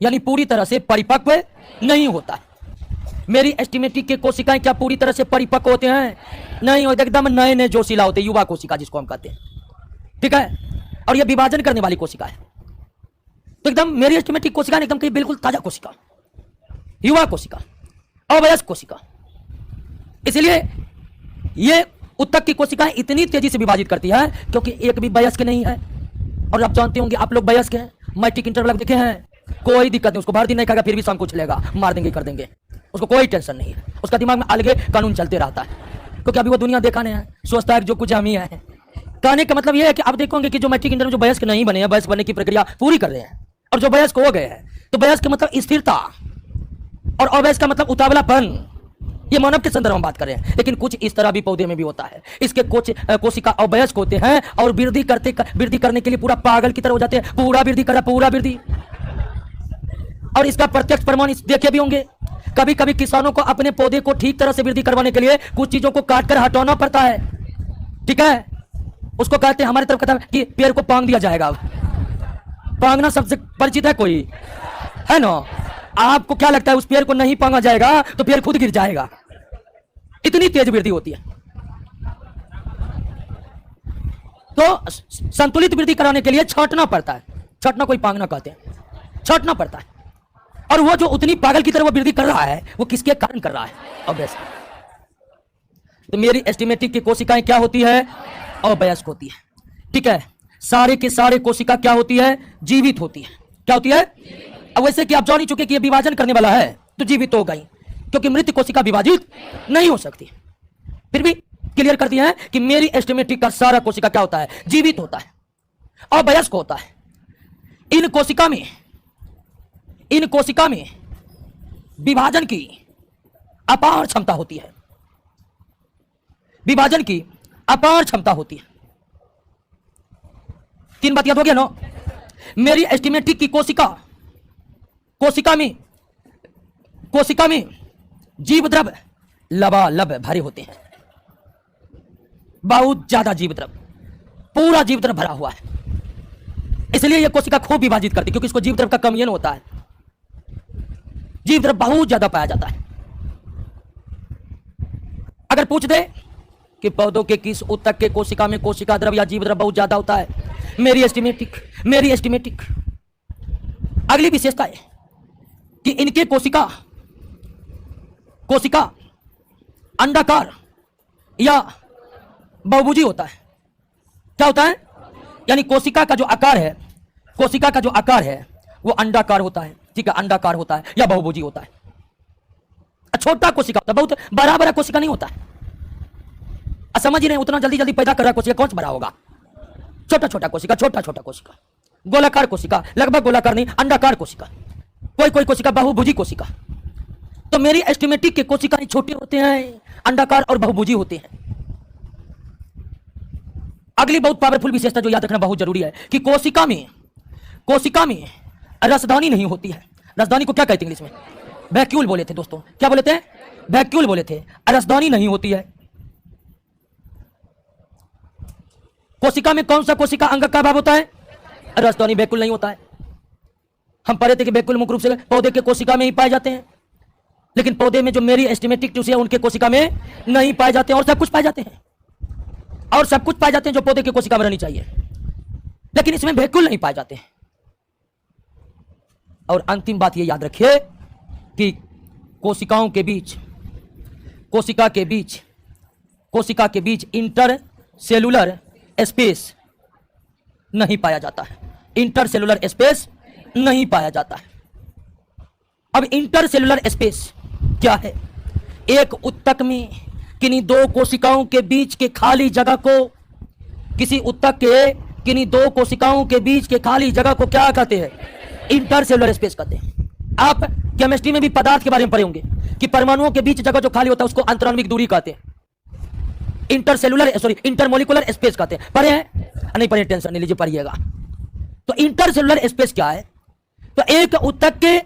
S1: यानी पूरी तरह से परिपक्व नहीं होता है। मेरी एस्टिमेटिक के कोशिकाएं क्या पूरी तरह से परिपक्व होते हैं? नहीं होते, एकदम नए नए जोशीला होते, युवा कोशिका जिसको हम कहते हैं, ठीक है। और ये विभाजन करने वाली कोशिका है, तो एकदम मेरी एस्टिमेटिक कोशिका एकदम कहीं बिल्कुल ताजा कोशिका, युवा कोशिका, अवयस्क कोशिका। इसलिए ये ऊतक की कोशिकाएं इतनी तेजी से विभाजित करती है क्योंकि एक भी वयस्क नहीं है। और आप जानते होंगे, आप लोग वयस्क हैं, मैट्रिक इंटरवल देखे हैं, कोई दिक्कत नहीं, उसको भर दिन नहीं खाएगा फिर भी शाम को चलेगा, मार देंगे कर देंगे, उसको कोई टेंशन नहीं है, उसका दिमाग में अलग कानून चलते रहता है, क्योंकि अभी वो दुनिया देखा नहीं है, सोचता है कि जो कुछ हम ही है। कहने का मतलब यह है कि आप देखोगे कि जो मैट्रिक इंटर में जो वयस्क नहीं बने हैं, वयस्क बनने की प्रक्रिया पूरी कर रहे हैं, और जो वयस्क हो गए हैं, तो वयस्क का मतलब स्थिरता और अवयस्क का मतलब उतावलापन। ये मानव के संदर्भ में बात कर रहे हैं, लेकिन कुछ इस तरह भी पौधे में भी होता है। इसके कुछ कोशिका अवयस्क होते हैं और वृद्धि करने के लिए पूरा पागल की तरह हो जाते हैं, पूरा वृद्धि। और इसका प्रत्यक्ष प्रमाण देखे भी होंगे। कभी कभी किसानों को अपने पौधे को ठीक तरह से वृद्धि करवाने के लिए कुछ चीजों को काट कर हटाना पड़ता है, ठीक है। उसको कहते हैं, हमारी तरफ कहता है कि पेड़ को पांग दिया जाएगा। पांगना सबसे परिचित है कोई, है ना। आपको क्या लगता है उस पेड़ को नहीं पांगा जाएगा तो पेड़ खुद गिर जाएगा, इतनी तेज वृद्धि होती है। तो संतुलित वृद्धि कराने के लिए छांटना पड़ता है। छांटना कोई पांगना कहते हैं, छांटना पड़ता है। और वो जो उतनी पागल की तरह वो वृद्धि कर रहा है, वो किसके कारण कर रहा है? अवयस्क। तो मेरी एस्टिमेटिक की कोशिकाएं क्या होती है? अवयस्क होती है, ठीक है। सारे के सारे कोशिका क्या होती है? जीवित होती है। क्या होती है? अब वैसे कि आप जान ही चुके कि ये विभाजन करने वाला है तो जीवित हो गई, क्योंकि मृत कोशिका विभाजित नहीं हो सकती। फिर भी क्लियर कर दिया है कि मेरी एस्टिमेटिक का सारा कोशिका क्या होता है? जीवित होता है, अवयस्क होता है। इन कोशिका में विभाजन की अपार क्षमता होती है, विभाजन की अपार क्षमता होती है। 3 बात याद हो गया ना। मेरी एस्टिमेटिक की कोशिका में जीव द्रव्य लबालब भरे होते हैं, बहुत ज्यादा जीव द्रव्य, पूरा जीव द्रव्य भरा हुआ है। इसलिए यह कोशिका खूब विभाजित करती है, क्योंकि इसको जीव द्रव्य का कम होता है, जीव द्रव्य बहुत ज्यादा पाया जाता है। अगर पूछ दे कि पौधों के किस ऊतक के कोशिका में कोशिका द्रव्य या जीव द्रव्य बहुत ज्यादा होता है, मेरी एस्टिमेटिक। अगली विशेषता है कि इनके कोशिका अंडाकार या बहुभुजी होता है। क्या होता है? यानी कोशिका का जो आकार है वो अंडाकार होता है, ठीक है, अंडाकार होता है या बहुभुजी होता है। छोटा कोशिका होता है, बहुत बड़ा कोशिका नहीं होता है। समझ ही नहीं, उतना जल्दी पैदा कर रहा कोशिका कौन सा बड़ा होगा? छोटा कोशिका, छोटा कोशिका, गोलाकार कोशिका, लगभग गोलाकार नहीं, अंडाकार कोशिका, कोई कोशिका बहुभुजी कोशिका। तो मेरी एस्टिमेटिक के कोशिकाएं छोटे होते हैं, अंडाकार और बहुभुजी होते हैं। अगली बहुत पावरफुल विशेषता जो याद रखना बहुत जरूरी है कि कोशिका में रसदानी नहीं होती है। रसदानी को क्या कहते हैं इंग्लिश में? वैक्यूल बोले थे दोस्तों। क्या बोले थे? वैक्यूल बोले थे। रसदानी नहीं होती है। कोशिका में कौन सा कोशिका अंग का अभाव होता है? रसदानी। वैक्यूल नहीं होता है। हम पढ़े थे कि वैक्यूल मुख्य रूप से पौधे के कोशिका में ही पाए जाते हैं, लेकिन पौधे में जो मेरी एस्टिमेटिक टिश्यू है उनके कोशिका में नहीं पाए जाते हैं, और सब कुछ पाए जाते हैं जो पौधे के कोशिका में रहनी चाहिए, लेकिन इसमें वैक्यूल नहीं पाए जाते हैं। और अंतिम बात ये याद रखिए कि कोशिका के बीच इंटर सेलुलर स्पेस नहीं पाया जाता है। इंटरसेलुलर स्पेस नहीं पाया जाता है। अब इंटरसेलुलर स्पेस क्या है? एक ऊतक में किन्हीं 2 कोशिकाओं के बीच के खाली जगह को, किसी ऊतक के किन्हीं 2 कोशिकाओं के बीच के खाली जगह को क्या कहते हैं? इंटरसेलुलर स्पेस कहते हैं। आप केमिस्ट्री में भी पदार्थ के बारे में पढ़े होंगे कि परमाणुओं के बीच जगह जो खाली होता है उसको अंतराण्विक दूरी कहते हैं। इंटरमोलिकुलर स्पेस कहते हैं। पढ़े हैं? नहीं पढ़े टेंशन नहीं लीजिए, पढ़िएगा। तो इंटरसेलुलर स्पेस क्या है? तो एक ऊतक के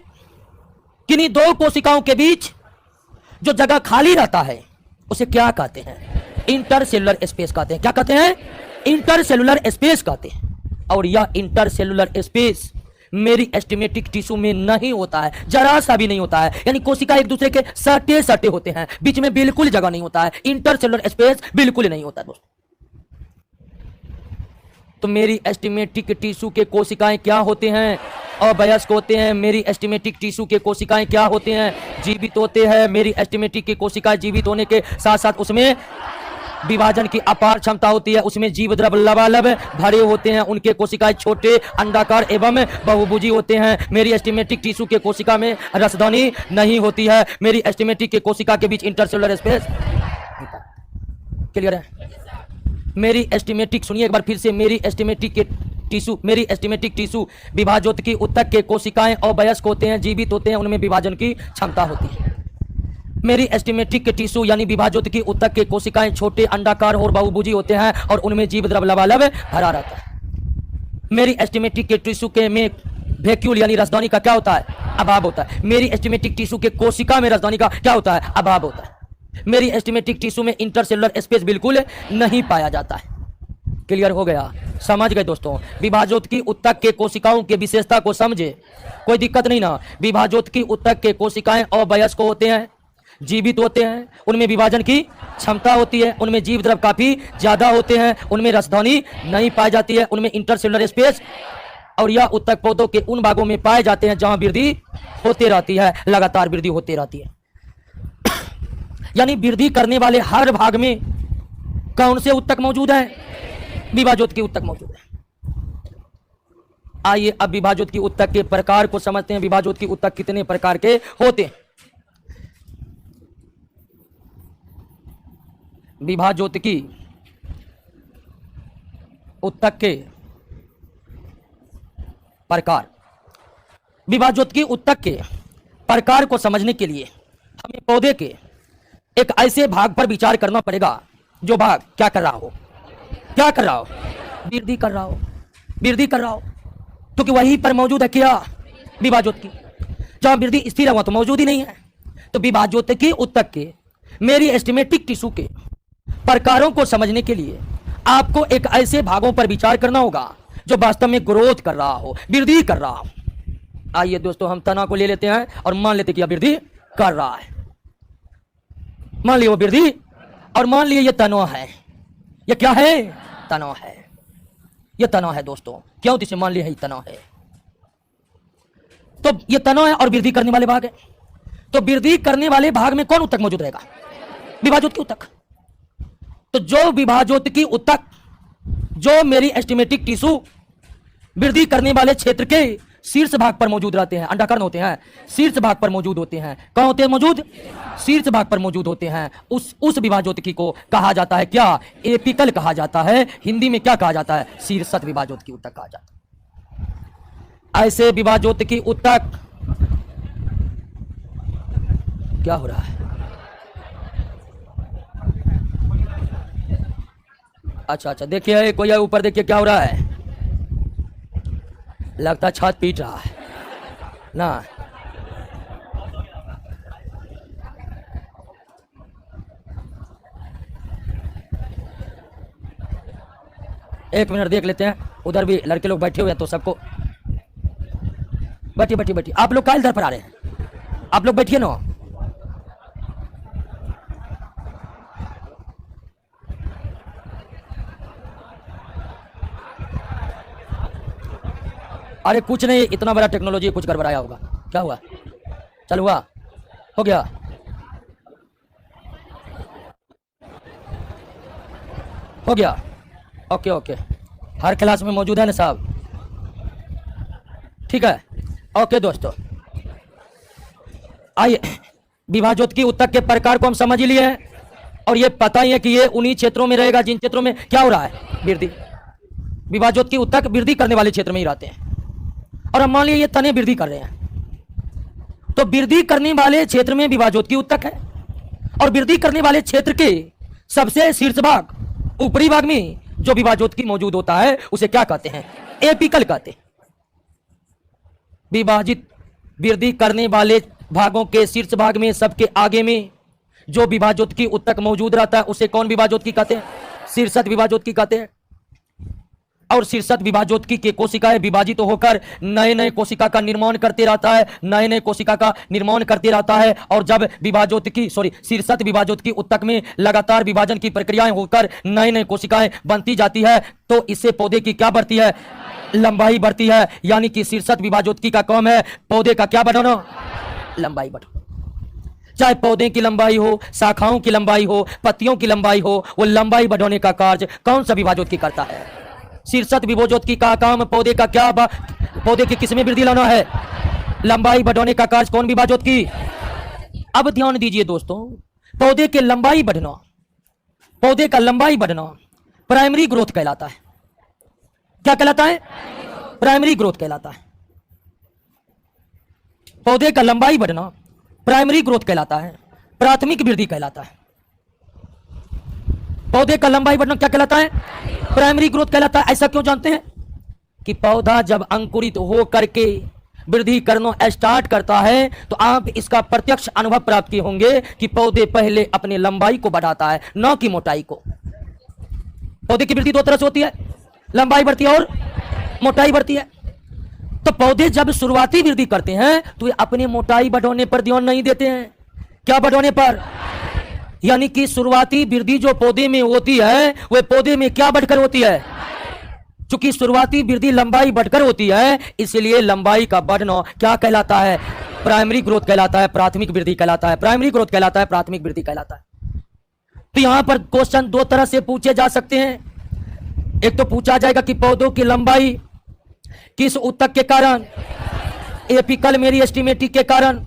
S1: किन्हीं 2 कोशिकाओं के बीच जो जगह खाली रहता है उसे क्या कहते हैं? इंटरसेलुलर स्पेस कहते हैं। क्या कहते हैं? इंटरसेलुलर स्पेस कहते हैं। और यह इंटरसेलुलर स्पेस मेरी एस्टिमेटिक टिश्यू में नहीं होता है, जरा सा भी नहीं होता है। यानी कोशिका एक दूसरे के सटे होते हैं, बीच में बिल्कुल जगह नहीं होता है, इंटरसेलुलर स्पेस बिल्कुल नहीं होता दोस्तों। तो मेरी एस्टिमेटिक टिश्यू के कोशिकाएं क्या होते हैं? अवयस्क होते हैं। मेरी एस्टिमेटिक टिश्यू के कोशिकाएं क्या होते हैं? जीवित होते हैं। मेरी एस्टिमेटिक की कोशिकाएं जीवित होने के साथ साथ उसमें विभाजन की अपार क्षमता होती है, उसमें जीव द्रव लबालब भरे होते हैं, उनके कोशिकाएं छोटे अंडाकार एवं बहुभुजी होते हैं। मेरी एस्टिमेटिक टिश्यू के कोशिका में रसधानी नहीं होती है। मेरी एस्टिमेटिक के कोशिका के बीच इंटरसेलुलर स्पेस। क्लियर है? मेरी एस्टिमेटिक, सुनिए एक बार फिर से, मेरी एस्टिमेटिक टिश्यू विभाजोत्की ऊतक के कोशिकाएं अवयस्क होते हैं, जीवित होते हैं, उनमें विभाजन की क्षमता होती है। मेरी एस्टिमेटिक के टिश्यू यानी विभाजोत्की ऊतक के कोशिकाएं छोटे अंडाकार और बहुभुजी होते हैं और उनमें जीव द्रव लबालब भरा रहता है। मेरी एस्टिमेटिक के टिश्यू के में वैक्यूल यानी रसदानी का क्या होता है? अभाव होता है। मेरी एस्टिमेटिक टिश्यू के कोशिका में रसदानी का क्या होता है? अभाव होता है। मेरी एस्टिमेटिक टिश्यू में इंटरसेलुलर स्पेस बिल्कुल नहीं पाया जाता है। क्लियर हो गया? समझ गए दोस्तों? विभाजोत्की ऊतक के कोशिकाओं की विशेषता को समझे, कोई दिक्कत नहीं ना। विभाजोत्की ऊतक के कोशिकाएं अवयस्क होते हैं, जीवित होते हैं, उनमें विभाजन की क्षमता होती है, उनमें जीव द्रव काफी ज्यादा होते हैं, उनमें रसधानी नहीं पाई जाती है, उनमें इंटरसेलुलर स्पेस, और यह ऊतक पौधों के उन भागों में पाए जाते हैं जहां वृद्धि होती रहती है, लगातार वृद्धि होती रहती है। यानी वृद्धि करने वाले हर भाग में कौन से ऊतक मौजूद है? विभाजोत्की ऊतक मौजूद है। आइए अब विभाजोत्की ऊतक के प्रकार को समझते हैं। विभाजोत्की ऊतक कितने प्रकार के होते हैं? विभाजोत्की ऊतक के प्रकार। विभाजोत्की ऊतक के प्रकार को समझने के लिए हमें पौधे के एक ऐसे भाग पर विचार करना पड़ेगा जो भाग क्या कर रहा हो? क्या कर रहा हो? वृद्धि कर रहा हो, वृद्धि कर रहा हो। क्योंकि वहीं पर मौजूद है क्या? विभाजोत्की। जहां वृद्धि स्थिर है वहां तो मौजूद ही नहीं है। तो विभाजोत्की ऊतक के, मेरी एस्टिमेटिक टिश्यू के प्रकारों को समझने के लिए आपको एक ऐसे भागों पर विचार करना होगा जो वास्तव में ग्रोथ कर रहा हो, वृद्धि कर रहा हो। आइए दोस्तों हम तना को ले लेते हैं और मान लेते कि यह वृद्धि कर रहा है। मान लिया वो वृद्धि, और मान लिया ये तनव है। ये क्या है? तनव है। ये तनव है दोस्तों। क्यों इसे मान लिया है? तनव है। तो ये तनव है और वृद्धि करने वाले भाग है। तो वृद्धि करने वाले भाग में कौन ऊतक मौजूद रहेगा? विभाजोत्की ऊतक। तो जो विभाजोत्की ऊतक, जो मेरी एस्टिमेटिक टिश्यू वृद्धि करने वाले क्षेत्र के शीर्ष भाग पर मौजूद रहते हैं, अंडाकर्ण होते हैं, शीर्ष भाग पर मौजूद होते हैं। कहां होते हैं मौजूद? शीर्ष भाग पर मौजूद होते हैं। उस विभाजोत्की को कहा जाता है क्या? एपिकल कहा जाता है। हिंदी में क्या कहा जाता है? शीर्षस्थ विभाजोत्की ऊतक कहा जाता है। ऐसे विभाजोत्की ऊतक, क्या हो रहा है? अच्छा, देखिए कोई ऊपर, देखिए क्या हो रहा है। लगता छत पीट रहा है ना। एक मिनट देख लेते हैं। उधर भी लड़के लोग बैठे हुए हैं तो सबको बैठिए। आप लोग काहे इधर पर आ रहे हैं? आप लोग बैठिए ना। अरे कुछ नहीं, इतना बड़ा टेक्नोलॉजी, कुछ गड़बड़ाया होगा। क्या हुआ? चल हुआ, हो गया। हो गया। ओके। हर क्लास में मौजूद है ना साहब? ठीक है। ओके दोस्तों, आइए विभाजोत्की ऊतक के प्रकार को हम समझ ही लिए हैं और ये पता ही है कि ये उन्हीं क्षेत्रों में रहेगा जिन क्षेत्रों में क्या हो रहा है? वृद्धि। विभाजोत्की ऊतक वृद्धि करने वाले क्षेत्र में ही रहते हैं। और हम मान लीजिए ये तने वृद्धि कर रहे हैं, तो वृद्धि करने वाले क्षेत्र में विभाजोत्की ऊतक है। और वृद्धि करने वाले क्षेत्र के सबसे शीर्ष भाग, ऊपरी भाग में जो विभाजोत्की मौजूद होता है उसे क्या कहते हैं? एपिकल कहते हैं। विभाजित वृद्धि करने वाले भागों के शीर्ष भाग में सबके आगे में जो विभाजोत्की ऊतक मौजूद रहता है उसे कौन विभाजोत्की कहते हैं? शीर्षस्थ विभाजोत्की कहते हैं। और शीर्षस्थ विभाजोत्की के कोशिकाएं विभाजित होकर नए कोशिका का निर्माण करते रहता है, नए कोशिका का निर्माण करते रहता है। और जब शीर्षस्थ विभाजोत्की ऊतक में लगातार विभाजन की प्रक्रियाएं होकर नए कोशिकाएं बनती जाती है तो इससे पौधे की क्या बढ़ती है? लंबाई बढ़ती है। यानी कि शीर्षस्थ विभाजोत्की का काम है पौधे का क्या बढ़ाना? लंबाई बढ़ाना। चाहे पौधे की लंबाई हो, शाखाओं की लंबाई हो, पत्तियों की लंबाई हो, वो लंबाई बढ़ाने का कार्य कौन सा विभाजोत्की करता है? शीर्षत विभोजोत्की का काम पौधे का क्या पौधे की किसमें वृद्धि लाना है? लंबाई बढ़ाने का कार्य कौन विभाजोत्की? अब ध्यान दीजिए दोस्तों, पौधे के लंबाई बढ़ना, पौधे का लंबाई बढ़ना प्राइमरी ग्रोथ कहलाता है। क्या कहलाता है? प्राइमरी ग्रोथ कहलाता है। पौधे का लंबाई बढ़ना प्राइमरी ग्रोथ कहलाता है, प्राथमिक वृद्धि कहलाता है। पौधे का लंबाई बढ़ना क्या कहलाता है? प्राइमरी ग्रोथ कहलाता है। ऐसा क्यों जानते हैं? कि पौधा जब अंकुरित हो करके वृद्धि करना स्टार्ट करता है तो आप इसका प्रत्यक्ष अनुभव प्राप्त किए होंगे कि पौधे पहले अपने लंबाई को बढ़ाता है, न कि मोटाई को। पौधे की वृद्धि दो तरह से होती है, लंबाई बढ़ती है और मोटाई बढ़ती है। तो पौधे जब शुरुआती वृद्धि करते हैं तो वे अपने मोटाई बढ़ाने पर ध्यान नहीं देते हैं। क्या बढ़ाने पर? यानी कि शुरुआती वृद्धि जो पौधे में होती है वह पौधे में क्या बढ़कर होती है? चूंकि शुरुआती वृद्धि लंबाई बढ़कर होती है, इसलिए लंबाई का बढ़ना क्या कहलाता है? प्राइमरी ग्रोथ कहलाता है, प्राथमिक वृद्धि कहलाता है। प्राइमरी ग्रोथ कहलाता है, प्राथमिक वृद्धि कहलाता है। तो यहां पर क्वेश्चन दो तरह से पूछे जा सकते हैं। एक तो पूछा जाएगा कि पौधों की लंबाई किस ऊतक के कारण, एपिकल मेरिस्टेमेटिक के कारण,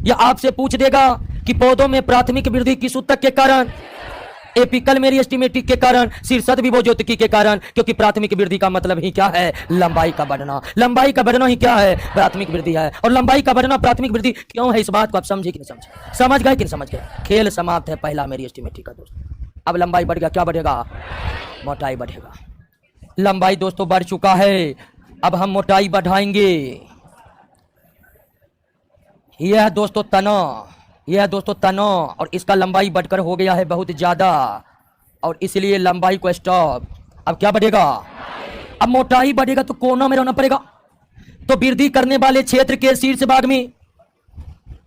S1: या आपसे पूछ देगा कि पौधों में प्राथमिक वृद्धि किस ऊतक के कारण, एपिकल मेरिस्टेमेटिक के कारण, शीर्षत विभोजोत्की के कारण। क्योंकि प्राथमिक वृद्धि का मतलब ही क्या है? लंबाई का बढ़ना। लंबाई का बढ़ना ही क्या है? प्राथमिक वृद्धि है। और लंबाई का बढ़ना प्राथमिक वृद्धि क्यों है, इस बात को आप समझे कि नहीं समझे? समझ गए कि नहीं समझ गए? खेल समाप्त है पहला मेरिस्टेमेटिक का दोस्तों। अब लंबाई बढ़ गया, क्या बढ़ेगा? मोटाई बढ़ेगा। लंबाई दोस्तों बढ़ चुका है, अब हम मोटाई बढ़ाएंगे। यह दोस्तों तना, यह दोस्तों तना, और इसका लंबाई बढ़कर हो गया है बहुत ज्यादा, और इसलिए लंबाई को स्टॉप। अब क्या बढ़ेगा? अब मोटाई बढ़ेगा तो कोना में रहना पड़ेगा। तो वृद्धि करने वाले क्षेत्र के शीर्ष भाग में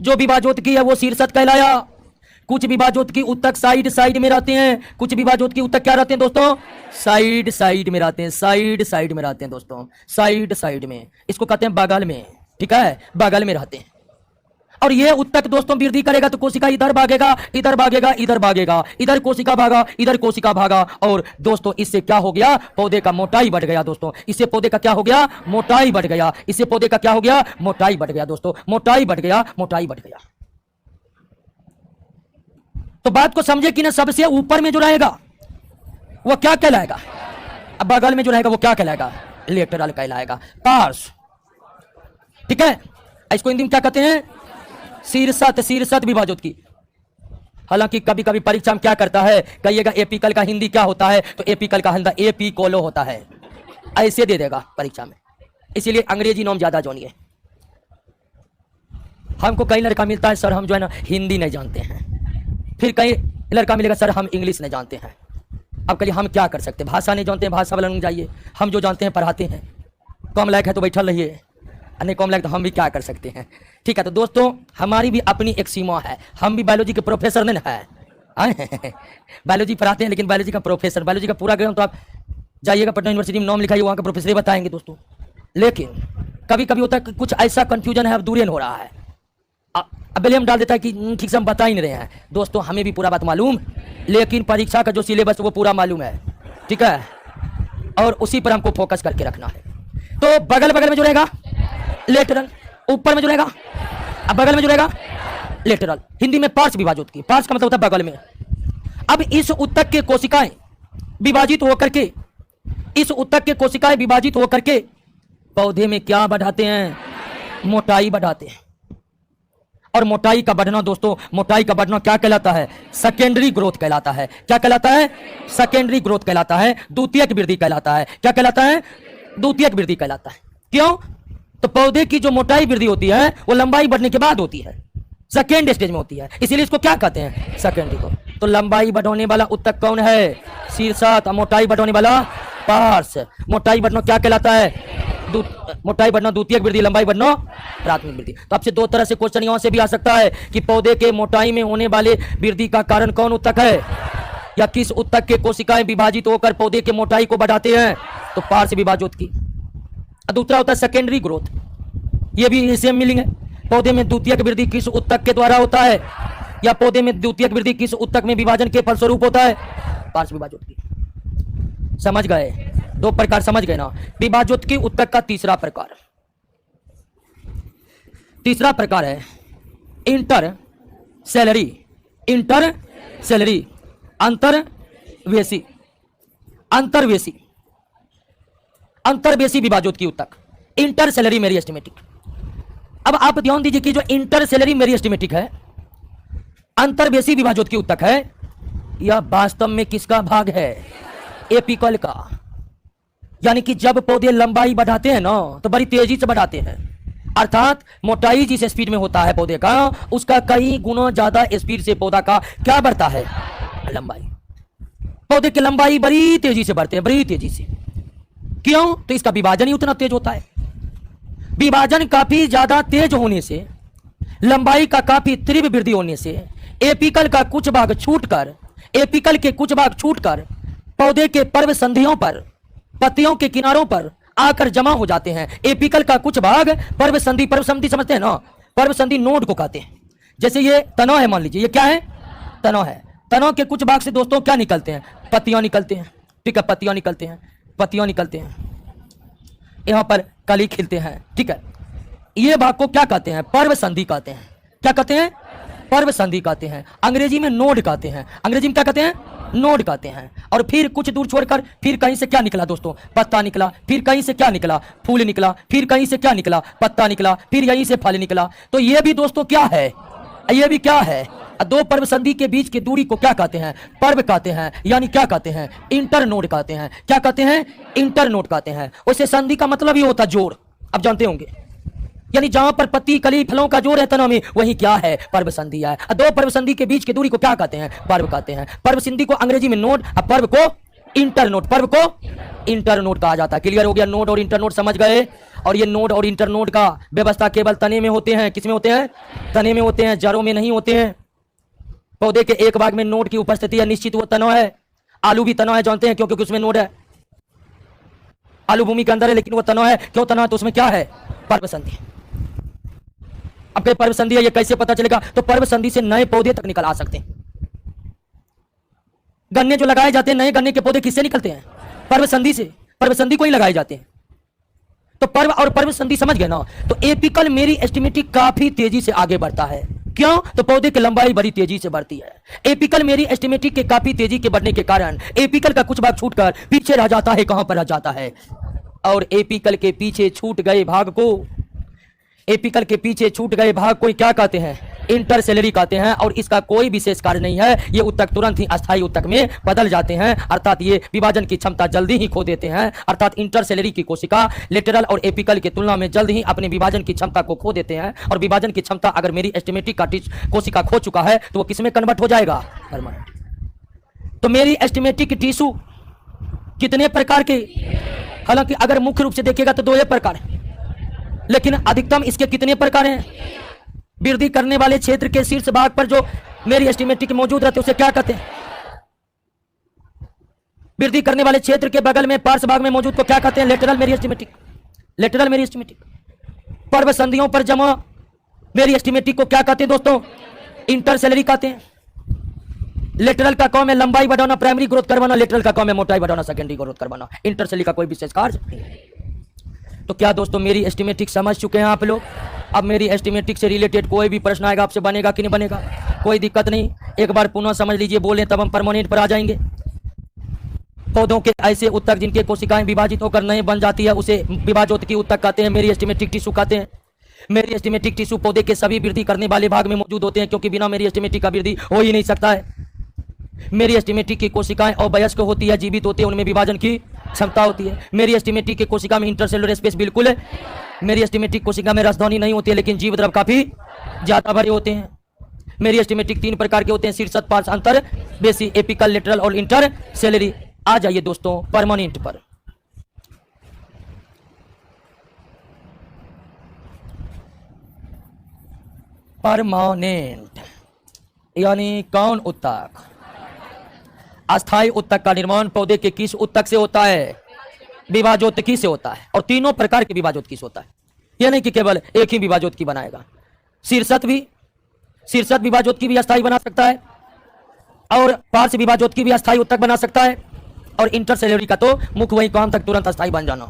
S1: जो विभाजोत्की है वो शीर्षत कहलाया। कुछ विभाजोत्की ऊतक साइड साइड में रहते हैं, कुछ विभाजोत्की ऊतक क्या रहते हैं दोस्तों? साइड साइड में रहते हैं, साइड साइड में रहते हैं दोस्तों, साइड साइड में। इसको कहते हैं बगल में, ठीक है, बगल में रहते हैं। और ये ऊतक दोस्तों वृद्धि करेगा तो कोशिका इधर भागेगा, इधर भागेगा, इधर भागेगा, इधर कोशिका भागा, इधर कोशिका भागा, और दोस्तों इससे क्या हो गया? पौधे का मोटाई बढ़ गया दोस्तों। इससे पौधे का क्या हो गया? मोटाई बढ़ गया। इससे पौधे का क्या हो गया? मोटाई बढ़ गया दोस्तों, मोटाई बढ़ गया, मोटाई बढ़ गया। तो बात को समझे कि ना? सबसे ऊपर में जो रहेगा वो क्या कहलाएगा? अब बगल में जो रहेगा वो क्या कहलाएगा? लेटरल कहलाएगा, पार्श्व, ठीक है। इसको हिंदी में क्या कहते हैं? शीर्षत, शीर्षत विभाजोत्की। हालांकि कभी कभी परीक्षा में क्या करता है, कहिएगा एपिकल का हिंदी क्या होता है, तो एपिकल का हिंदी एपिकोलो होता है, ऐसे दे देगा परीक्षा में। इसीलिए अंग्रेजी नाम ज्यादा जानिए। हमको कई लड़का मिलता है, सर हम जो है ना हिंदी नहीं जानते हैं। फिर कई लड़का मिलेगा, सर हम इंग्लिश नहीं जानते हैं। अब कहिए हम क्या कर सकते हैं? भाषा नहीं जानते हैं, भाषा वाला जाइए, हम जो जानते हैं पढ़ाते हैं। कम लायक है तो बैठल रहिए, नहीं कम लायक तो हम भी क्या कर सकते हैं, ठीक है। तो दोस्तों हमारी भी अपनी एक सीमा है, हम भी बायोलॉजी के प्रोफेसर नहीं है। बायोलॉजी पढ़ाते हैं लेकिन बायोलॉजी का प्रोफेसर, बायोलॉजी का पूरा ग्राउंड तो आप जाइएगा पटना यूनिवर्सिटी में नाम लिखाइए, वहाँ के प्रोफेसर बताएंगे दोस्तों। लेकिन कभी कभी होता है कुछ ऐसा कंफ्यूजन है, अब दूरियन हो रहा है, अब हम डाल देता है कि ठीक से हम बता ही नहीं रहे हैं। दोस्तों हमें भी पूरा बात मालूम, लेकिन परीक्षा का जो सिलेबस वो पूरा मालूम है, ठीक है, और उसी पर हमको फोकस करके रखना है। तो बगल बगल में जो रहेगा लेटरल, ऊपर में जो रहेगा, अब बगल में जो रहेगा लेटरल। हिंदी में पार्श्व विभाजोत्की, पार्श्व का मतलब होता है बगल में। अब इस ऊतक के कोशिकाएं विभाजित होकर के, इस ऊतक के कोशिकाएं विभाजित होकर के पौधे में क्या बढ़ाते हैं? मोटाई बढ़ाते हैं। और मोटाई का बढ़ना दोस्तों, मोटाई का बढ़ना क्या कहलाता है? सेकेंडरी ग्रोथ कहलाता है। क्या कहलाता है? सेकेंडरी ग्रोथ कहलाता है, द्वितीयक वृद्धि कहलाता है। क्या कहलाता है? द्वितीयक वृद्धि कहलाता है। क्यों? तो पौधे की जो मोटाई वृद्धि होती है वो लंबाई बढ़ने के बाद होती है, सेकेंड स्टेज में होती है, इसीलिए इसको क्या कहते हैं? Secondary growth. तो लंबाई बढ़ाने वाला ऊतक कौन है? शीर्षत। मोटाई बढ़ाने वाला पार्श्व। मोटाई बढ़ना क्या कहलाता है? मोटाई बढ़ना द्वितीयक वृद्धि, लंबाई बढ़ना प्राथमिक वृद्धि। तो आपसे दो तरह से क्वेश्चन यहां से भी आ सकता है कि पौधे के मोटाई में होने वाले वृद्धि का कारण कौन ऊतक है, या किस ऊतक के कोशिकाएं विभाजित होकर पौधे के मोटाई को बढ़ाते हैं? तो पार्श्व विभाजोत्की। दूसरा होता है सेकेंडरी ग्रोथ, ये भी सेम मीनिंग है। पौधे में द्वितीयक वृद्धि किस उत्तक के द्वारा होता है? या पौधे में द्वितीयक वृद्धि किस उत्तक में विभाजन के फलस्वरूप होता है? पार्श्व विभाजोत्की। समझ गए? दो प्रकार समझ गए ना। विभाजोत्की उत्तक का तीसरा प्रकार, तीसरा प्रकार है इंटर सेलरी, इंटर सेलरी, अंतरवेशी, अंतरवेशी, अंतरवेशी विभाजोत्की उत्तक, इंटर सेलरी मेरिस्टेमेटिक। अब आप ध्यान दीजिए कि जो इंटर सेलरी मेरिस्टेमेटिक है, अंतरवेशी विभाजोत्की उत्तक है, यह वास्तव में किसका भाग है? एपिकल का। यानी कि जब पौधे लंबाई बढ़ाते हैं ना तो बड़ी तेजी से बढ़ाते हैं, अर्थात मोटाई जिस स्पीड में होता है पौधे का, उसका कई गुना ज्यादा स्पीड से पौधा का क्या बढ़ता है? लंबाई। पौधे की लंबाई बड़ी तेजी से बढ़ते हैं, बड़ी तेजी से। क्यों? तो इसका विभाजन ही उतना तेज होता है। विभाजन काफी ज्यादा तेज होने से, लंबाई का काफी तीव्र वृद्धि होने से एपिकल का कुछ भाग छूटकर, एपिकल के कुछ भाग छूटकर पौधे के पर्व संधियों पर, पत्तियों के किनारों पर आकर जमा हो जाते हैं। एपिकल का कुछ भाग पर्व संधि, पर्व संधि समझते हैं ना, पर्व संधि नोड को कहते हैं। जैसे ये तनव है, मान लीजिए ये क्या है? तनव है। तनव के कुछ भाग से दोस्तों क्या निकलते हैं? पत्तियां निकलते हैं। ठीक है, पत्तियां निकलते हैं, पत्तियां निकलते हैं, यहां पर कली खिलते हैं। ठीक है, ये भाग को क्या कहते हैं? पर्व संधि कहते हैं। क्या कहते हैं? पर्व संधि कहते हैं। अंग्रेजी में नोड कहते हैं। अंग्रेजी में क्या कहते हैं? नोड कहते हैं। और फिर कुछ दूर छोड़कर फिर कहीं से क्या निकला दोस्तों? पत्ता निकला। फिर कहीं से क्या निकला? फूल निकला। फिर कहीं से क्या निकला? पत्ता निकला। फिर यहीं से फल निकला। तो ये भी दोस्तों क्या है? ये भी क्या है? दो पर्व संधि के बीच की दूरी को क्या कहते हैं? पर्व कहते हैं। यानी क्या कहते हैं? इंटर नोड कहते हैं। क्या कहते हैं? इंटर नोड कहते हैं। वैसे संधि का मतलब ही होता जोड़, आप जानते होंगे। यानी जहां पर पत्ती, कली, फलों का जोड़ है तनों में, वही क्या है? पर्व संधि है। दो पर्व संधि के बीच की दूरी को क्या कहते हैं? पर्व कहते हैं। पर्व संधि को अंग्रेजी में नोड, पर्व को इंटर नोड, पर्व को इंटर नोड कहा जाता है। क्लियर हो गया? नोड और इंटर नोड समझ गए? और ये नोड और इंटर नोड का व्यवस्था केवल तने में होते हैं। किसमें होते हैं? तने में होते हैं, जड़ों में नहीं होते हैं। पौधे के एक भाग में नोड की उपस्थिति है, निश्चित वो तनव है। आलू भी तनव है, जानते हैं क्यों? क्योंकि उसमें नोड है। आलू भूमि के अंदर है लेकिन वो तनव है। क्यों तनव है? तो उसमें क्या है? पर्व संधि। अब कई पर्व संधि है, ये कैसे पता चलेगा? तो पर्व संधि से नए पौधे तक निकल आ सकते हैं। गन्ने जो लगाए जाते हैं, नए गन्ने के पौधे किससे निकलते हैं? पर्व संधि से। पर्व संधि को ही लगाए जाते हैं। तो पर्व और पर्व संधि समझ गए ना? तो एपिकल मेरिस्टेमेटिक काफी तेजी से आगे बढ़ता है। क्यों? तो पौधे की लंबाई बड़ी तेजी से बढ़ती है। एपिकल मेरिस्टेमेटिक के काफी तेजी के बढ़ने के कारण एपिकल का कुछ भाग छूटकर पीछे रह जाता है। कहां पर रह जाता है? और एपिकल के पीछे छूट गए भाग को, एपिकल के पीछे छूट गए भाग को क्या कहते हैं? इंटरसेलरी कहते हैं। और इसका कोई विशेष कार्य नहीं है, ये उत्तक तुरंत ही अस्थायी उत्तक में बदल जाते हैं, अर्थात ये विभाजन की क्षमता जल्दी ही खो देते हैं। अर्थात इंटरसेलरी की कोशिका लेटरल और एपिकल की तुलना में जल्द ही अपने विभाजन की क्षमता को खो देते हैं। और विभाजन की क्षमता अगर मेरिस्टेमेटिक का कोशिका खो चुका है तो वो किसमें कन्वर्ट हो जाएगा? परमानेंट। तो मेरिस्टेमेटिक टिश्यू कितने प्रकार के? हालांकि अगर मुख्य रूप से देखिएगा तो दो ही प्रकार है, लेकिन अधिकतम इसके कितने प्रकार हैं? वृद्धि करने वाले क्षेत्र के शीर्ष भाग पर जो मेरिस्टेमेटिक मौजूद रहते हैं उसे क्या कहते हैं? वृद्धि करने वाले क्षेत्र के बगल में पार्श्व भाग में मौजूद को क्या कहते हैं? Lateral meristematic. Lateral meristematic. पर्व संधियों पर जमा मेरिस्टेमेटिक को क्या कहते हैं दोस्तों? इंटरसेलरी कहते हैं। लेटरल का काम है लंबाई बढ़ाना, प्राइमरी ग्रोथ करवाना। लेटरल का काम है मोटाई बढ़ाना, सेकेंडरी ग्रोथ करवाना। इंटरसेलरी का कोई विशेष कार्य नहीं है। तो क्या दोस्तों मेरिस्टेमेटिक समझ चुके हैं आप लोग? अब मेरिस्टेमेटिक से रिलेटेड कोई भी प्रश्न आएगा आपसे, बनेगा कि नहीं बनेगा? कोई दिक्कत नहीं, एक बार पुनः समझ लीजिए, बोलें तब हम परमानेंट पर आ जाएंगे। पौधों के ऐसे उत्तक जिनके कोशिकाएं विभाजित होकर नए बन जाती है उसे विभाजोत्की उत्तक कहते हैं, मेरिस्टेमेटिक टिश्यू कहते हैं। मेरिस्टेमेटिक टिश्यू पौधे के सभी वृद्धि करने वाले भाग में मौजूद होते हैं, क्योंकि बिना मेरिस्टेमेटिक का वृद्धि हो ही नहीं सकता है। मेरिस्टेमेटिक की कोशिकाएं अवयस्क होती है, जीवित होती है, उनमें विभाजन की क्षमता होती है। मेरिस्टेमेटिक की कोशिका में इंटरसेलुलर स्पेस बिल्कुल है। मेरिस्टेमेटिक कोशिका में रसधौनी नहीं होती है, लेकिन जीव द्रव काफी ज्यादा भरे होते हैं। मेरिस्टेमेटिक तीन प्रकार के होते हैं, शीर्षक, पार्श्व, अंतर बेसी, एपिकल, लेटरल और इंटरसेलरी। आ जाइए दोस्तों परमानेंट पर। परमानेंट यानी कौन उत्तक? अस्थायी उत्तक का निर्माण पौधे के किस उत्तक से होता है? विभाजोत्की से होता है। और तीनों प्रकार के विभाजोत्की से होता है। यह नहीं कि केवल एक ही विभाजोत्की बनाएगा। शीर्षत विभाजोत्की भी अस्थायी बना सकता है, और पार्श्व विभाजोत्की भी अस्थायी उत्तक बना सकता है, और इंटरसेल्युलरी का तो मुख वही काम तक तुरंत अस्थायी बन जाना,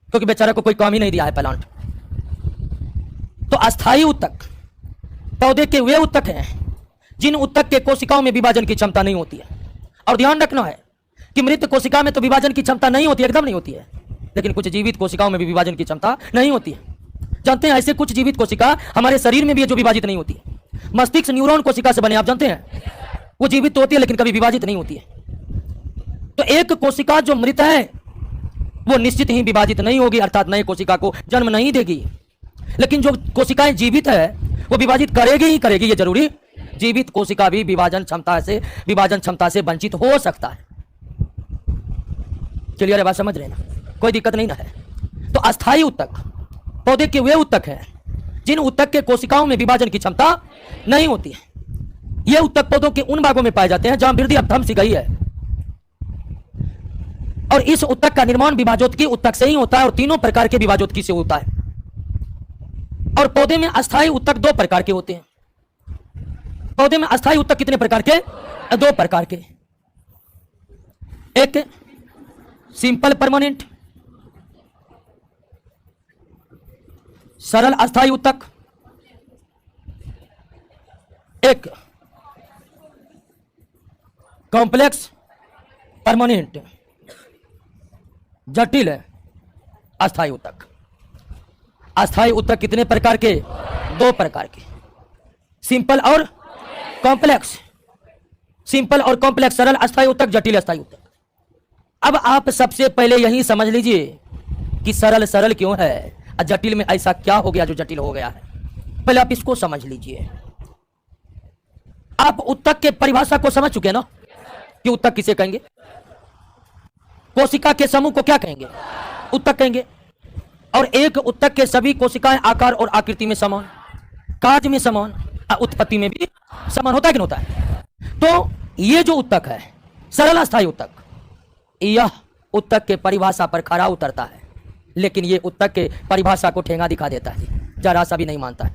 S1: क्योंकि बेचारा को कोई काम ही नहीं दिया है प्लांट। तो अस्थायी उत्तक पौधे के वे उत्तक हैं जिन उत्तक के कोशिकाओं में विभाजन की क्षमता नहीं होती है। और ध्यान रखना है कि मृत कोशिका में तो विभाजन की क्षमता नहीं होती, एकदम नहीं होती है, लेकिन कुछ जीवित कोशिकाओं में भी विभाजन की क्षमता नहीं होती है। जानते हैं ऐसे कुछ जीवित कोशिका हमारे शरीर में भी है जो विभाजित नहीं होती है। मस्तिष्क न्यूरॉन कोशिका से बने, आप जानते हैं, वो जीवित तो होती है लेकिन कभी विभाजित नहीं होती है। तो एक कोशिका जो मृत है वो निश्चित ही विभाजित नहीं होगी, अर्थात नए कोशिका को जन्म नहीं देगी। लेकिन जो कोशिकाएं जीवित है वो विभाजित करेगी ही करेगी, ये जरूरी। जीवित कोशिका भी विभाजन क्षमता से वंचित हो सकता है। क्लियर है बात, समझ रहे ना, कोई दिक्कत नहीं ना है। तो अस्थायी उत्तक पौधे के वे उत्तक हैं जिन उत्तक के कोशिकाओं में विभाजन की क्षमता नहीं होती है। ये उत्तक पौधों के उन भागों में पाए जाते हैं जहां वृद्धि अब थम सी गई है, और इस उत्तक का निर्माण विभाजोत्की उत्तक से ही होता है, और तीनों प्रकार के विभाजोत्की से होता है। और पौधे में अस्थायी उत्तक दो प्रकार के होते हैं। पौधे में अस्थायी उत्तक कितने प्रकार के? दो प्रकार के। एक सिंपल परमानेंट, सरल अस्थायी उत्तक। एक कॉम्प्लेक्स परमानेंट, जटिल अस्थायी उत्तक। अस्थायी उत्तक कितने प्रकार के? दो प्रकार के, सिंपल और कॉम्प्लेक्स। सिंपल और कॉम्प्लेक्स, सरल अस्थायी उत्तक, जटिल अस्थायी उत्तक। अब आप सबसे पहले यही समझ लीजिए कि सरल सरल क्यों है और जटिल में ऐसा क्या हो गया जो जटिल हो गया है। पहले आप इसको समझ लीजिए। आप उत्तक के परिभाषा को समझ चुके ना कि उत्तक किसे कहेंगे? कोशिका के समूह को क्या कहेंगे? उत्तक कहेंगे। और एक उत्तक के सभी कोशिकाएं आकार और आकृति में समान, कार्य में समान, उत्पत्ति में भी समान होता है कि नहीं होता है? तो ये जो उत्तक है सरल अस्थायी उत्तक, यह उत्तक के परिभाषा पर खरा उतरता है, लेकिन ये उत्तक के परिभाषा को ठेंगा दिखा देता है, जरा सा भी नहीं मानता है।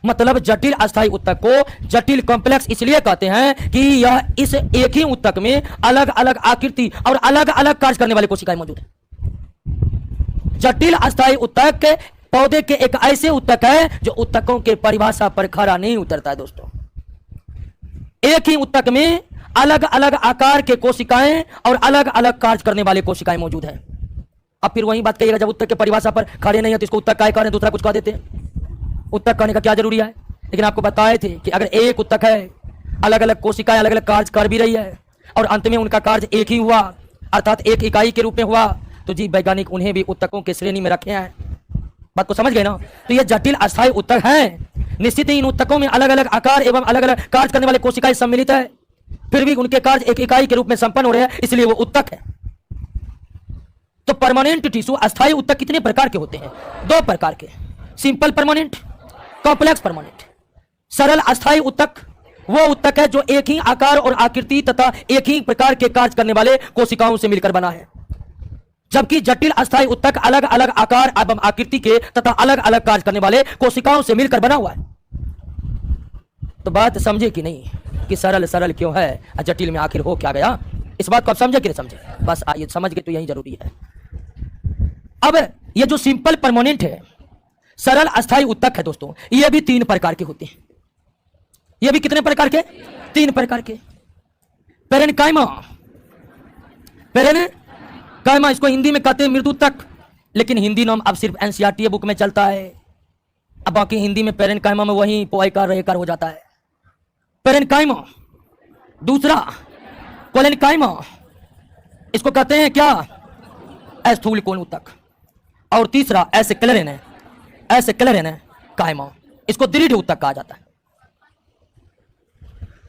S1: मतलब जटिल अस्थायी उत्तक को जटिल कॉम्प्लेक्स इसलिए कहते हैं कि यह इस एक ही उत्तक में अलग अलग आकृति और अलग अलग कार्य करने वाले कोशिकाएं मौजूद हैं। जटिल अस्थायी उत्तक पौधे के एक ऐसे उत्तक है जो उत्तकों के परिभाषा पर खरा नहीं उतरता है। दोस्तों, एक ही उत्तक में अलग अलग आकार के कोशिकाएं और अलग अलग कार्य करने वाले कोशिकाएं मौजूद हैं। अब फिर वही बात कहिएगा, जब उत्तक के परिभाषा पर खड़े नहीं है तो इसको उत्तक काय करें, दूसरा कुछ कह देते हैं। उत्तक कहने का क्या जरूरी है? लेकिन आपको बताए थे कि अगर एक उत्तक है, अलग अलग कोशिकाएं अलग अलग कार्य कर भी रही है और अंत में उनका कार्य एक ही हुआ, अर्थात एक इकाई के रूप में हुआ, तो जीव वैज्ञानिक उन्हें भी उत्तकों के श्रेणी में रखे हैं। बात को समझ गए ना? तो ये जटिल अस्थायी उत्तक हैं। निश्चित ही इन उत्तकों में अलग अलग आकार एवं अलग अलग कार्य करने वाले कोशिकाएं सम्मिलित है, फिर भी उनके कार्य एक इकाई के रूप में संपन्न हो रहे हैं, इसलिए वो उत्तक है। तो परमानेंट टिश्यू अस्थायी उत्तक कितने प्रकार के होते हैं? दो प्रकार के, सिंपल परमानेंट, कॉम्प्लेक्स परमानेंट। सरल अस्थायी उत्तक वो उत्तक है जो एक ही आकार और आकृति तथा एक ही प्रकार के कार्य करने वाले कोशिकाओं से मिलकर बना है, जबकि जटिल अस्थायी उत्तक अलग अलग आकार एवं आकृति के तथा अलग अलग कार्य करने वाले कोशिकाओं से मिलकर बना हुआ है। तो बात समझे कि नहीं कि सरल सरल क्यों है और जटिल में आखिर हो क्या गया? इस बात को आप समझे कि नहीं समझे? बस आइए समझ के, तो यही जरूरी है। अब ये जो सिंपल परमानेंट है, सरल अस्थायी उत्तक है दोस्तों, ये भी तीन प्रकार के होते हैं। ये भी कितने प्रकार के? तीन प्रकार के। पेरेनकाइमा, पेरेनकाइमा इसको हिंदी में कहते हैं मृदुतक, लेकिन हिंदी नाम अब सिर्फ एनसीईआरटी बुक में चलता है। अब बाकी हिंदी में पेरेनकाइमा में वही पोएकार रहेकार हो जाता है। पेरेनकाइमा। दूसरा कोलेनकाइमा, इसको कहते हैं क्या? स्थूल कोण उत्तक। और तीसरा एसेक्लेरेन काइमा, इसको दृढ़ उत्तक कहा जाता है।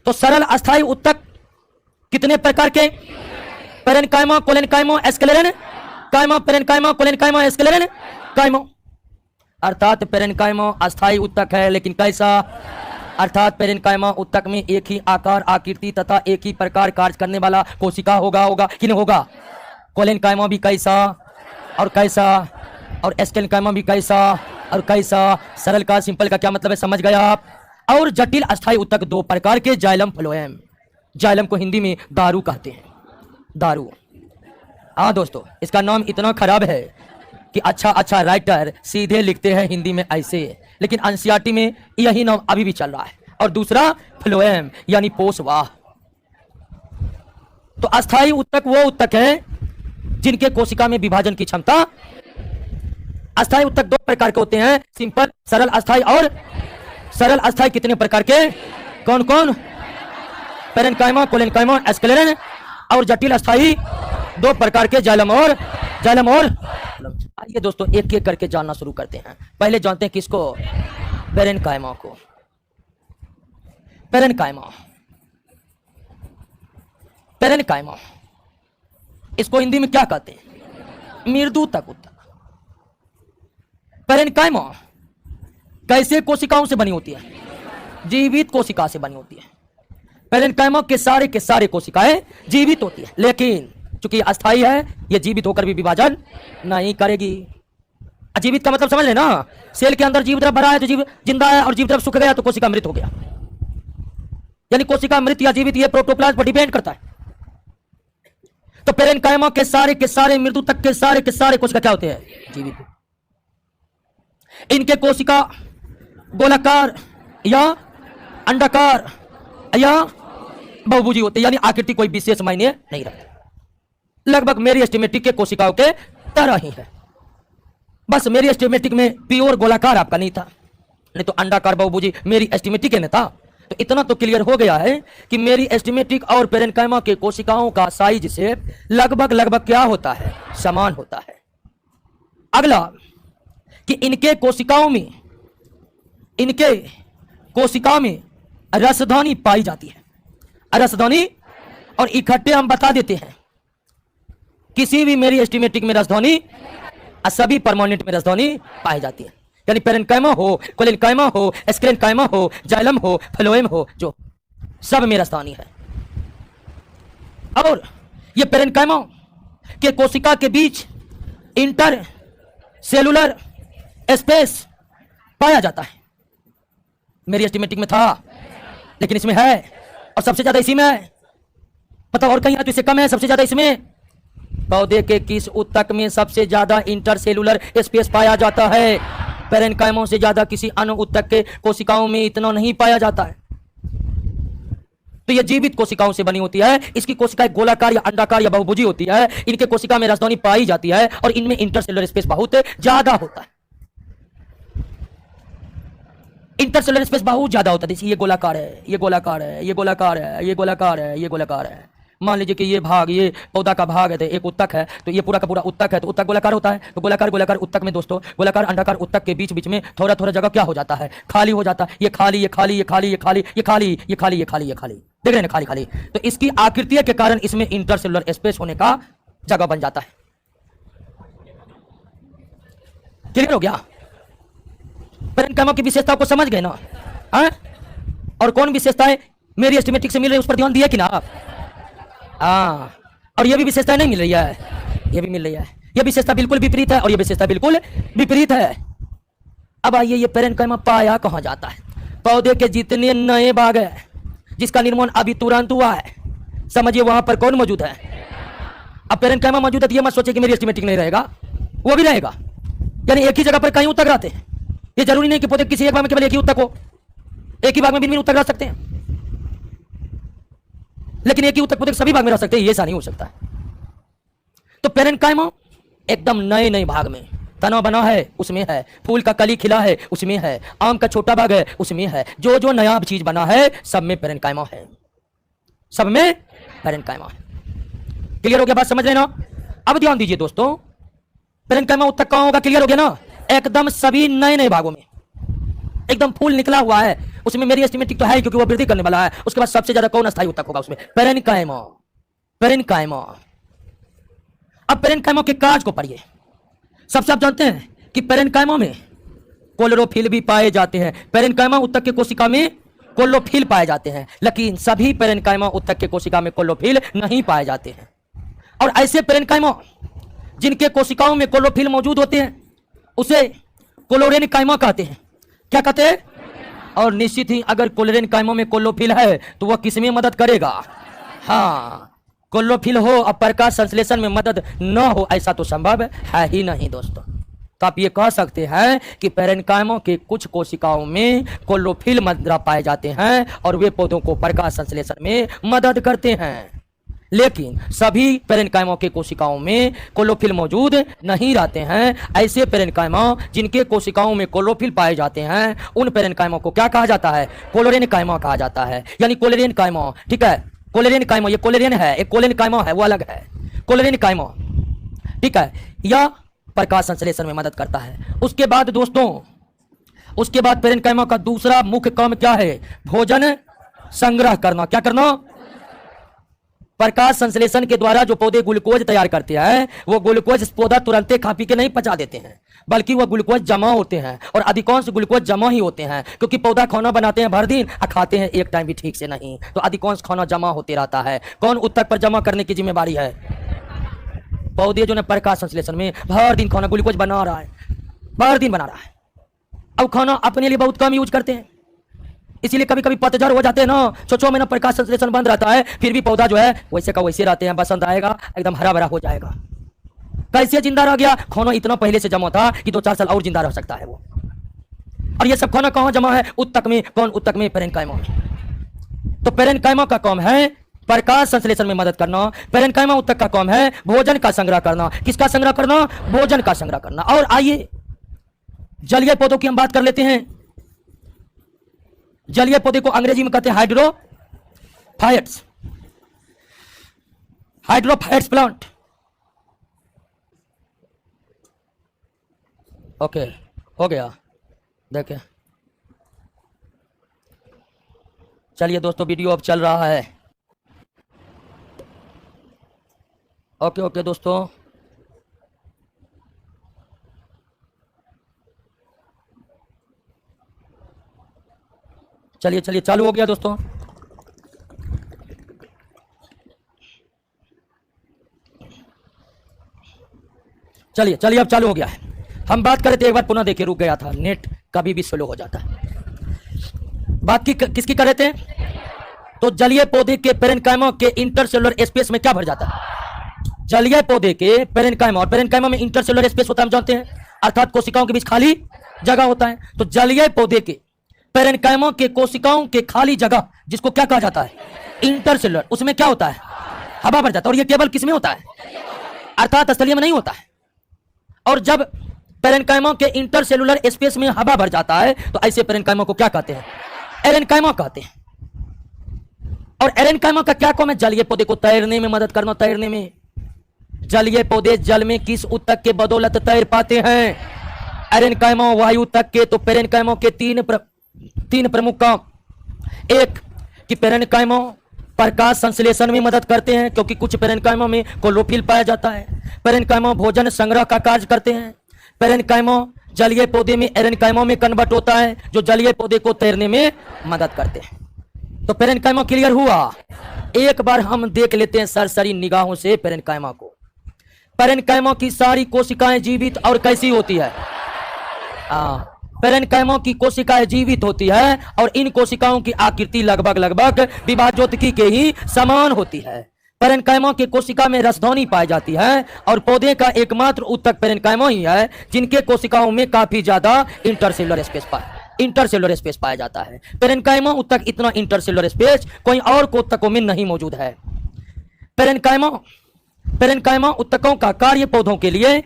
S1: तो सरल अस्थायी उत्तक कितने प्रकार के? Parenchyma, collenchyma, sclerenchyma, parenchyma, collenchyma, sclerenchyma. अर्थात पेरेनकाइमा अस्थायी उत्तक है, लेकिन कैसा? अर्थात पेरेनकाइमा उत्तक में एक ही आकार आकृति तथा एक ही प्रकार कार्य करने वाला कोशिका होगा कि नहीं होगा? कोलेनकाइमा भी कैसा और कैसा, और एस्केलेनकाइमा भी कैसा और कैसा, सरल का सिंपल का क्या मतलब है समझ गया आप। और जटिल अस्थाई ऊतक दो प्रकार के, जाइलम फ्लोएम। जाइलम को हिंदी में दारू कहते हैं, दारू। हाँ दोस्तों, इसका नाम इतना खराब है कि अच्छा अच्छा राइटर सीधे लिखते हैं हिंदी में ऐसे, लेकिन एनसीईआरटी में यही नाम अभी भी चल रहा है। और दूसरा फ्लोएम यानी पोषवाह। तो अस्थाई ऊतक वो ऊतक है जिनके कोशिका में विभाजन की क्षमता। अस्थाई ऊतक दो प्रकार के होते हैं, सिंपल, सरल अस्थाई। और सरल अस्थाई कितने प्रकार के, कौन कौन, पेरेन्काइमा, कोलेन्काइमा, एस्क्लेरन। और जटिल अस्थाई दो प्रकार के, जाइलम और आइए दोस्तों एक एक करके जानना शुरू करते हैं। पहले जानते हैं किसको, पेरेन्काइमा को। पेरेन्काइमा, पेरेन्काइमा इसको हिंदी में क्या कहते हैं, मृदुतक ऊतक। पेरेन्काइमा कैसे कोशिकाओं से बनी होती है, जीवित कोशिका से बनी होती है। पेरेन्काइमा के सारे कोशिकाएं जीवित होती है, लेकिन चूंकि अस्थाई है, यह जीवित होकर भी विभाजन नहीं करेगी। अजीवित का मतलब समझ लेना, सेल के अंदर जीव द्रव भरा है तो जीव जिंदा है, और जीव द्रव सूख गया तो कोशिका मृत हो गया। यानी कोशिका मृत या जीवित, यह प्रोटोप्लाज्म पर डिपेंड करता है। तो पेरेन्काइमा के सारे मृदुतक के सारे कोशिका क्या होते हैं, जीवित। इनके कोशिका गोलाकार या अंडाकार या बहुभुजी होते हैं, यानी आकृति कोई विशेष मायने नहीं रखती, लगभग मेरी एस्टिमेटिक के कोशिकाओं के तरह ही है। बस मेरी एस्टिमेटिक में प्योर गोलाकार आपका नहीं था, नहीं तो अंडाकार बहुभुजी मेरी एस्टिमेटिक ने था। तो इतना तो क्लियर हो गया है कि मेरी एस्टिमेटिक और पेरेन्काइमा के कोशिकाओं का साइज से लगभग क्या होता है, समान होता है। अगला कि इनके कोशिकाओं में रसधानी पाई जाती है, रसधानी। और इकट्ठे हम बता देते हैं, किसी भी मेरी एस्टिमेटिक में रसधानी, सभी परमानेंट में रसधानी पाई जाती है। यानी पेरेन्काइमा हो, कोलेन्काइमा हो, एस्क्लेन्काइमा हो, जाइलम हो, फ्लोएम हो, जो सब में रसधानी है। और ये पेरेन्काइमा के कोशिका के बीच इंटर सेलुलर स्पेस पाया जाता है। मेरी एस्टिमेटिक में था, लेकिन इसमें है, और सबसे ज्यादा इसी में है। मतलब और कहीं है तो इससे कम है, सबसे ज्यादा इसमें। पौधे के किस ऊतक में सबसे ज्यादा इंटरसेलुलर स्पेस पाया जाता है, पेरेन्काइमा से ज्यादा किसी अन्य ऊतक के कोशिकाओं में इतना नहीं पाया जाता है। तो यह जीवित कोशिकाओं से बनी होती है। इसकी कोशिकाएं गोलाकार या अंडाकार या बहुभुजी होती है। इनके कोशिका में रसधानी पाई जाती है और इनमें इंटरसेलुलर स्पेस बहुत ज्यादा होता है। इंटरसेलुलर स्पेस बहुत ज्यादा होता है। जैसे ये गोलाकार है, ये गोलाकार है, ये गोलाकार है, ये गोलाकार है, ये गोलाकार है। मान लीजिए कि ये भाग, ये पौधा का भाग है, तो एक उत्तक है, तो ये पूरा का पूरा उत्तक है, तो उत्तक गोलाकार होता है। तो गोलाकार उत्तक में दोस्तों, गोलाकार अंडाकार उत्तक के बीच में थोड़ा जगह क्या हो जाता है, खाली हो जाता है। ये खाली, ये खाली, ये खाली, ये खाली, ये खाली, ये खाली, ये खाली, ये खाली, देख रहे हैं खाली खाली। तो इसकी आकृति के कारण इसमें इंटरसेलुलर स्पेस होने का जगह बन जाता है। क्लियर हो गया? पेरेन्काइमा की विशेषताओं को समझ गए ना? और कौन विशेषताएं मेरी एस्टिमेटिक से मिल रही है, उस पर ध्यान दिया कि ना आप? और ये भी विशेषता नहीं मिल रही है, ये भी मिल रही है। ये विशेषता बिल्कुल विपरीत है और ये विशेषता बिल्कुल विपरीत है। अब आइए, ये पेरेन्काइमा पाया कहां जाता है? पौधे के जितने नए भाग है जिसका निर्माण अभी तुरंत हुआ है, समझिए वहां पर कौन मौजूद है? अब पेरेन्काइमा मौजूद है तो ये मत सोचिए कि मेरी एस्टिमेटिक नहीं रहेगा, वो भी रहेगा। यानी एक ही जगह पर कई ऊतक रहते हैं। ये जरूरी नहीं कि पौधे किसी एक भाग में केवल एक ही ऊतक हो, एक ही भाग में भिन्न ऊतक रह सकते हैं, लेकिन एक ही ऊतक पौधे सभी भाग में रह सकते हैं, ये ऐसा नहीं हो सकता है। तो पेरेन्काइमा एकदम नए भाग में, तना बना है उसमें है, फूल का कली खिला है उसमें है, आम का छोटा भाग है उसमें है, जो नया चीज बना है सब में पेरेन्काइमा है, सब में पेरेन्काइमा है। क्लियर हो गया? बात समझ रहे ना? अब ध्यान दीजिए दोस्तों, पेरेन्काइमा ऊतक कहां होगा? क्लियर हो गया ना? एकदम सभी नए भागों में, एकदम फूल निकला हुआ है उसमें मेरी एस्टिमेटिक तो है क्योंकि वो वृद्धि करने वाला है। उसके बाद सबसे ज्यादा कौन अस्थायी ऊतक होगा उसमें? पेरेन्काइमा। पेरेन्काइमा। अब पेरेन्काइमा के कार्य को पढ़िए। सबसे आप जानते हैं कि पेरेन्काइमा में क्लोरोफिल भी पाए जाते हैं। पेरेन्काइमा ऊतक के कोशिका में क्लोरोफिल पाए जाते हैं, लेकिन सभी पेरेन्काइमा ऊतक के कोशिका में क्लोरोफिल नहीं पाए जाते हैं। और ऐसे पेरेन्काइमा जिनके कोशिकाओं में क्लोरोफिल मौजूद होते हैं उसे क्लोरेन कायमा कहते हैं। क्या कहते हैं? और निश्चित ही अगर क्लोरेन कायमा में क्लोरोफिल है तो वह किसमें मदद करेगा? हाँ, क्लोरोफिल हो और प्रकाश संश्लेषण में मदद न हो ऐसा तो संभव है ही नहीं दोस्तों। तो आप ये कह सकते हैं कि पेरेन्काइमा के कुछ कोशिकाओं में क्लोरोफिल मात्रा पाए जाते हैं और वे पौधों को प्रकाश संश्लेषण में मदद करते हैं, लेकिन सभी पेरेन्काइमा के कोशिकाओं में क्लोरोफिल मौजूद नहीं रहते हैं। ऐसे पेरेन्काइमा जिनके कोशिकाओं में क्लोरोफिल पाए जाते हैं उन पेरेन्काइमा को क्या कहा जाता है? क्लोरेन कायमा कहा जाता है, यानी क्लोरेन कायमा। ठीक है, क्लोरेन कायमा, ये क्लोरेन है, एक क्लोरेन कायमा है वो अलग है, क्लोरेन कायमा। ठीक है, यह प्रकाश संश्लेषण में मदद करता है। उसके बाद दोस्तों, उसके बाद पेरेन्काइमा का दूसरा मुख्य काम क्या है? भोजन संग्रह करना। क्या करना? प्रकाश संश्लेषण के द्वारा जो पौधे ग्लूकोज तैयार करते हैं वो ग्लूकोज पौधा तुरंत खा पी के नहीं पचा देते हैं, बल्कि वह ग्लूकोज जमा होते हैं, और अधिकांश ग्लूकोज जमा ही होते हैं, क्योंकि पौधा खाना बनाते हैं भर दिन और खाते हैं एक टाइम भी ठीक से नहीं, तो अधिकांश खाना जमा होते रहता है। कौन उत्तक पर जमा करने की जिम्मेवारी है? पौधे जो है प्रकाश संश्लेषण में भर दिन खाना ग्लूकोज बना रहा है, भर दिन बना रहा है। अब खाना अपने लिए बहुत कम यूज करते हैं, इसीलिए कभी कभी पतझड़ हो जाते हैं ना, सोचो में ना प्रकाश संश्लेषण बंद रहता है, फिर भी पौधा जो है वैसे का वैसे रहते हैं। बसंत आएगा एकदम हरा भरा हो जाएगा। कैसे जिंदा रह गया? खाना इतना पहले से जमा था कि 2-4 साल और जिंदा रह सकता है वो। और ये सब खाना कहाँ जमा है? उत्तक में। कौन उत्तक में? पेरेन्काइमा में। तो पेरेन्काइमा का काम है प्रकाश संश्लेषण में मदद करना। पेरेन्काइमा उत्तक का काम है भोजन का संग्रह करना। किसका संग्रह करना? भोजन का संग्रह करना। और आइए जलीय पौधों की हम बात कर लेते हैं। जलीय पौधे को अंग्रेजी में कहते हैं हाइड्रोफाइट्स, हाइड्रोफाइट्स प्लांट। ओके, हो गया, देखें। चलिए दोस्तों, वीडियो अब चल रहा है। ओके ओके दोस्तों, चलिए चलिए, चालू हो गया दोस्तों। चलिए चलिए, अब चालू हो गया है। हम बात कर रहे थे, एक बार पुनः देखिए, रुक गया था, नेट कभी भी स्लो हो जाता है। बात किसकी कर रहे थे? तो जलीय पौधे के पेरेन्काइमा के इंटरसेलुलर स्पेस में क्या भर जाता है? जलीय पौधे के पेरेन्काइमा, और पेरेन्काइमा में इंटरसेलुलर स्पेस होता है, हम जानते हैं, अर्थात कोशिकाओं के बीच खाली जगह होता है। तो जलीय पौधे के पेरेन्काइमा के कोशिकाओं के खाली जगह, जिसको क्या कहा जाता है? इंटरसेलुलर, उसमें क्या होता है? हवा भर जाता है। और ये केवल किसमें होता है? अर्थात स्थलीय में नहीं होता है। और जब पेरेन्काइमा के इंटरसेलुलर स्पेस में हवा भर जाता है तो ऐसे पेरेन्काइमा को क्या कहते हैं? एरेन्काइमा कहते हैं। और एरेन्काइमा का क्या काम है? जलीय पौधे को तैरने में मदद करना। तैरने में जलीय पौधे जल में किस उत्तक के बदौलत तैर पाते हैं? एरेन्काइमा वायु तक के। तो पेरेन्काइमा के तीन प्रमुख काम। एक कि पेरेन्काइमा प्रकाश संश्लेषण में मदद करते हैं, क्योंकि कुछ पेरेन्काइमा में क्लोरोफिल पाया जाता है। पेरेन्काइमा भोजन संग्रह का कार्य करते हैं। पेरेन्काइमा जलीय पौधे में एरेन्काइमा में कन्वर्ट होता है, जो जलीय पौधे को तैरने में मदद करते हैं। तो पेरेन्काइमा क्लियर हुआ। एक बार हम देख लेते हैं सरसरी निगाहों से पेरेन्काइमा को। पेरेन्काइमा की सारी कोशिकाएं जीवित और कैसी होती है? पेरेन्काइमा की कोशिकाएं जीवित होती है और इन कोशिकाओं की आकृति लगभग विभाजोत्की के ही समान होती है। पेरेन्काइमा की कोशिका में रसधौनी पाई जाती है और पौधे का एकमात्र उत्तक पेरेन्काइमा ही है जिनके कोशिकाओं में काफी ज्यादा इंटरसेलुलर स्पेस पाया जाता है। पेरेन्काइमा उत्तक इतना इंटरसेलुलर स्पेस कोई और उत्तकों में नहीं मौजूद है। पेरेन्काइमा उत्तकों का कार्य पौधों के लिए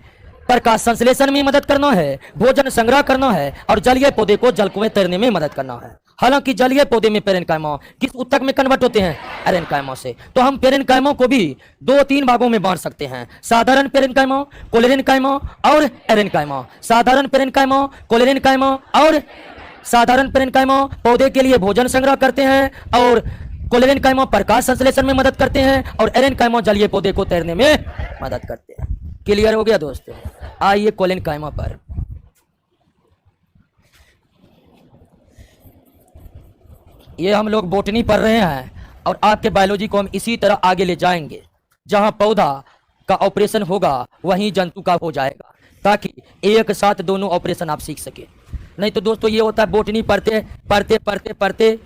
S1: प्रकाश संश्लेषण में मदद करना है, भोजन संग्रह करना है और जलीय पौधे को जल में तैरने में मदद करना है। हालांकि जलीय पौधे में पेरेन्काइमा किस उत्तक में कन्वर्ट होते हैं? एरेन्काइमा से। तो हम पेरेन्काइमा को भी 2-3 भागों में बांट सकते हैं, साधारण पेरेन्काइमा, कोलेरेन्काइमा और एरेन्काइमा। साधारण पेरेन्काइमा, कोलेरेन्काइमा और साधारण पेरेन्काइमा पौधे के लिए भोजन संग्रह करते हैं और कोलेरेन्काइमा प्रकाश संश्लेषण में मदद करते हैं और एरेन्काइमा जलीय पौधे को तैरने में मदद करते हैं। क्लियर हो गया दोस्तों? आइए कोलेरेन्काइमा पर। ये हम लोग बोटनी पढ़ रहे हैं और आपके बायोलॉजी को हम इसी तरह आगे ले जाएंगे। जहां पौधा का ऑपरेशन होगा वहीं जंतु का हो जाएगा। ताकि एक साथ दोनों ऑपरेशन आप सीख सके। नहीं तो दोस्तों ये होता है बोटनी पढ़ते पढ़ते पढ़ते पढ़ते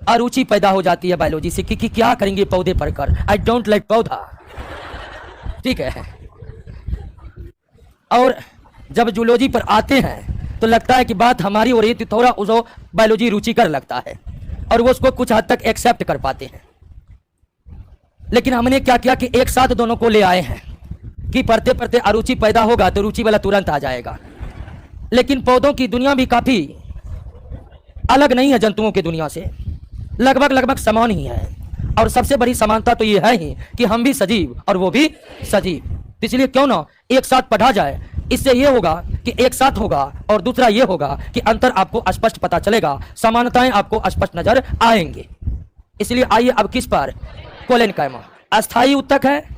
S1: अरुचि पैदा हो जाती है बायोलॉजी से कि क्या करेंगे पौधे पढ़कर, आई डोंट लाइक पौधा, ठीक है। और जब जूलॉजी पर आते हैं तो लगता है कि बात हमारी हो रही है, तो थोड़ा उसको बायोलॉजी रुचिकर लगता है और वो उसको कुछ हद तक एक्सेप्ट कर पाते हैं। लेकिन हमने क्या किया कि एक साथ दोनों को ले आए हैं कि पढ़ते पढ़ते अरुचि पैदा होगा तो रुचि वाला तुरंत आ जाएगा। लेकिन पौधों की दुनिया भी काफी अलग नहीं है जंतुओं की दुनिया से, लगभग लगभग समान ही है। और सबसे बड़ी समानता तो ये है ही कि हम भी सजीव और वो भी सजीव। इसलिए क्यों ना एक साथ पढ़ा जाए, इससे ये होगा कि एक साथ होगा और दूसरा ये होगा कि अंतर आपको स्पष्ट पता चलेगा, समानताएं आपको स्पष्ट नजर आएंगे। इसलिए आइए अब किस पर, कोलेनकाइमा अस्थायी उत्तक है,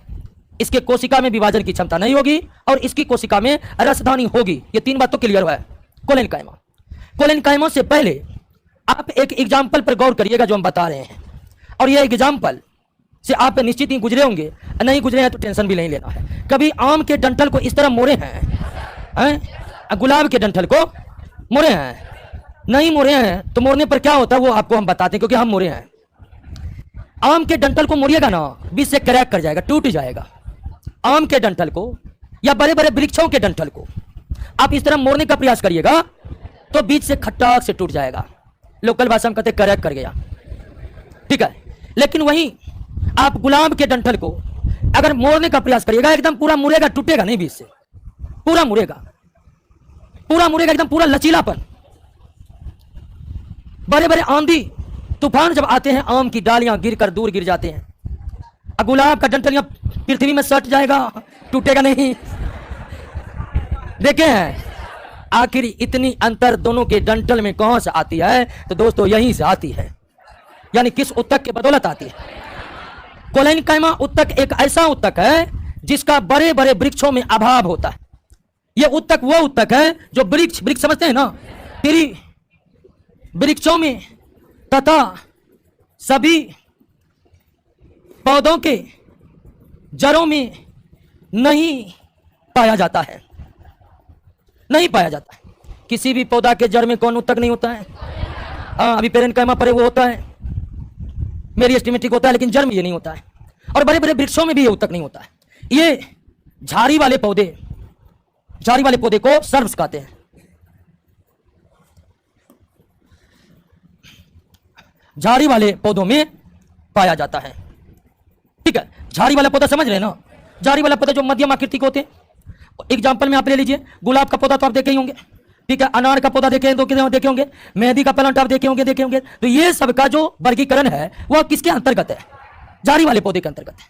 S1: इसके कोशिका में विभाजन की क्षमता नहीं होगी और इसकी कोशिका में रसधानी होगी। ये तीन बात तो क्लियर है। कोलेनकाइमा, कोलेनकाइमा से पहले आप एक एग्जाम्पल पर गौर करिएगा जो हम बता रहे हैं, और ये एग्जाम्पल से आप निश्चित ही गुजरे होंगे, नहीं गुजरे हैं तो टेंशन भी नहीं लेना है। कभी आम के डंठल को इस तरह मोड़े हैं, गुलाब के डंठल को मोड़े हैं? नहीं मोड़े हैं। तो मोड़ने पर क्या होता है वो आपको हम बताते हैं, क्योंकि हम मोड़े हैं। आम के डंठल को मोड़िएगा ना, बीच से क्रैक कर जाएगा, टूट जाएगा। आम के डंठल को या बड़े बड़े वृक्षों के डंठल को आप इस तरह मोड़ने का प्रयास करिएगा तो बीच से खट्टाक से टूट जाएगा। लोकल भाषा में कहते क्रैक कर गया, ठीक है। लेकिन वहीं आप गुलाब के डंठल को अगर मोड़ने का प्रयास करिएगा, एकदम पूरा मुड़ेगा, टूटेगा नहीं बीच से, पूरा मुड़ेगा, पूरा मुड़ेगा, एकदम पूरा लचीलापन। बड़े बड़े आंधी तूफान जब आते हैं, आम की डालियां गिरकर दूर गिर जाते हैं, गुलाब का डंठल पृथ्वी में सट जाएगा, टूटेगा नहीं। देखे हैं आखिर इतनी अंतर दोनों के डंठल में कहां से आती है? तो दोस्तों यहीं से आती है, यानी किस उत्तक के बदौलत आती है? कोलेनकाइमा उत्तक एक ऐसा उत्तक है जिसका बड़े बड़े वृक्षों में अभाव होता है। यह उत्तक वो उत्तक है जो वृक्ष वृक्ष समझते हैं ना, तेरी वृक्षों में तथा सभी पौधों के जड़ों में नहीं पाया जाता है, नहीं पाया जाता है। किसी भी पौधा के जड़ में कौन उत्तक नहीं होता है? हाँ, अभी पेरेनकाइमा परे वो होता है, मेरी एस्टिमेटिक होता है, लेकिन जड़ में ये नहीं होता है। और बड़े बड़े वृक्षों में भी ये उत्तक नहीं होता है। ये झाड़ी वाले पौधे, झाड़ी वाले पौधे को सर्व्स कहते हैं। झाड़ी वाले पौधों में पाया जाता है, ठीक है। झाड़ी वाला पौधा समझ रहे हैं ना? झाड़ी वाला पौधा जो मध्यम आकृति के होते हैं। एग्जाम्पल में आप ले लीजिए, गुलाब का पौधा तो आप देखे ही होंगे, ठीक है। अनार का पौधा देखे होंगे, मेहंदी का प्लांट आप देखे होंगे। तो ये सबका जो वर्गीकरण है वह किसके अंतर्गत है? झाड़ी वाले पौधे के अंतर्गत है।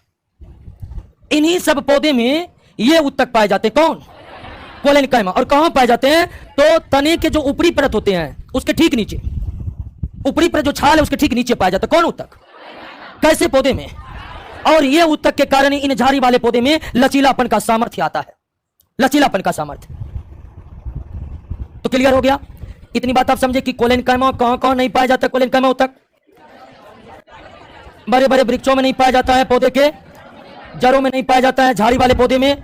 S1: इन्हीं सब पौधे में ये उत्तक पाए जाते हैं। कौन? कोलेनकाइमा। और कहां पाए जाते हैं? तो तने के जो ऊपरी परत होते हैं उसके ठीक नीचे, ऊपरी परत जो छाल है उसके ठीक नीचे पाया जाता है। कौन उत्तक? कैसे पौधे में? और ये उत्तक के कारण इन झाड़ी वाले पौधे में लचीलापन का सामर्थ्य आता है, लचीलापन का सामर्थ्य। तो क्लियर हो गया? इतनी बात आप समझे कि कोलेनकाइमा कहां कहां नहीं पाया जाता? कोलेनकाइमा उत्तक बड़े बड़े वृक्षों में नहीं पाया जाता है, पौधे के जड़ों में नहीं पाया जाता है, झाड़ी वाले पौधे में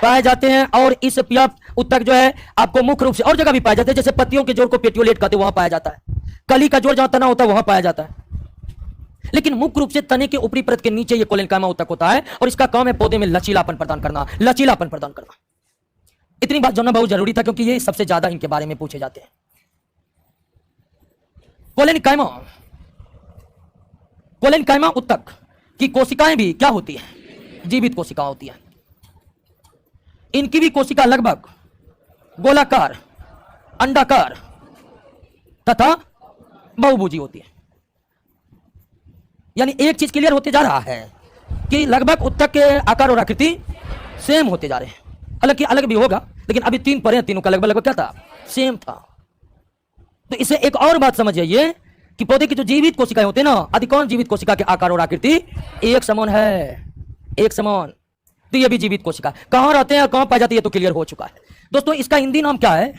S1: पाए जाते हैं। और इस उत्तक जो है आपको मुख्य रूप से और जगह भी पाए जाते हैं, जैसे पत्तियों के जोड़ को पेटियोलेट कहते हैं, वहां पाया जाता है। कली का जोड़ जहां तना होता है वहां पाया जाता है। लेकिन मुख्य रूप से तने के ऊपरी परत के नीचे ये कोलेनकाइमा उत्तक होता है और इसका काम है पौधे में लचीलापन प्रदान करना, लचीलापन प्रदान करना। इतनी बात जानना बहुत जरूरी था क्योंकि ये सबसे ज्यादा इनके बारे में पूछे जाते हैं। कोलेनकाइमा, कोलेनकाइमा उत्तक की कोशिकाएं भी क्या होती हैं? जीवित कोशिका होती है। इनकी भी कोशिका लगभग गोलाकार, अंडाकार तथा बहुभुजी होती है। यानी एक चीज क्लियर होते जा रहा है कि लगभग उत्तक के आकार और आकृति सेम होते जा रहे हैं। हालांकि अलग भी होगा, लेकिन अभी तीन परे, तीनों का लगभग क्या था? सेम था। तो इसे एक और बात समझिए कि पौधे की जो जीवित कोशिकाएं होती है ना, अधिकांश जीवित कोशिका के आकार और आकृति एक समान है, एक समान। तो ये भी जीवित कोशिका कहां रहते हैं और कहां पाई जाती है ये तो क्लियर हो चुका है। दोस्तों इसका हिंदी नाम क्या है?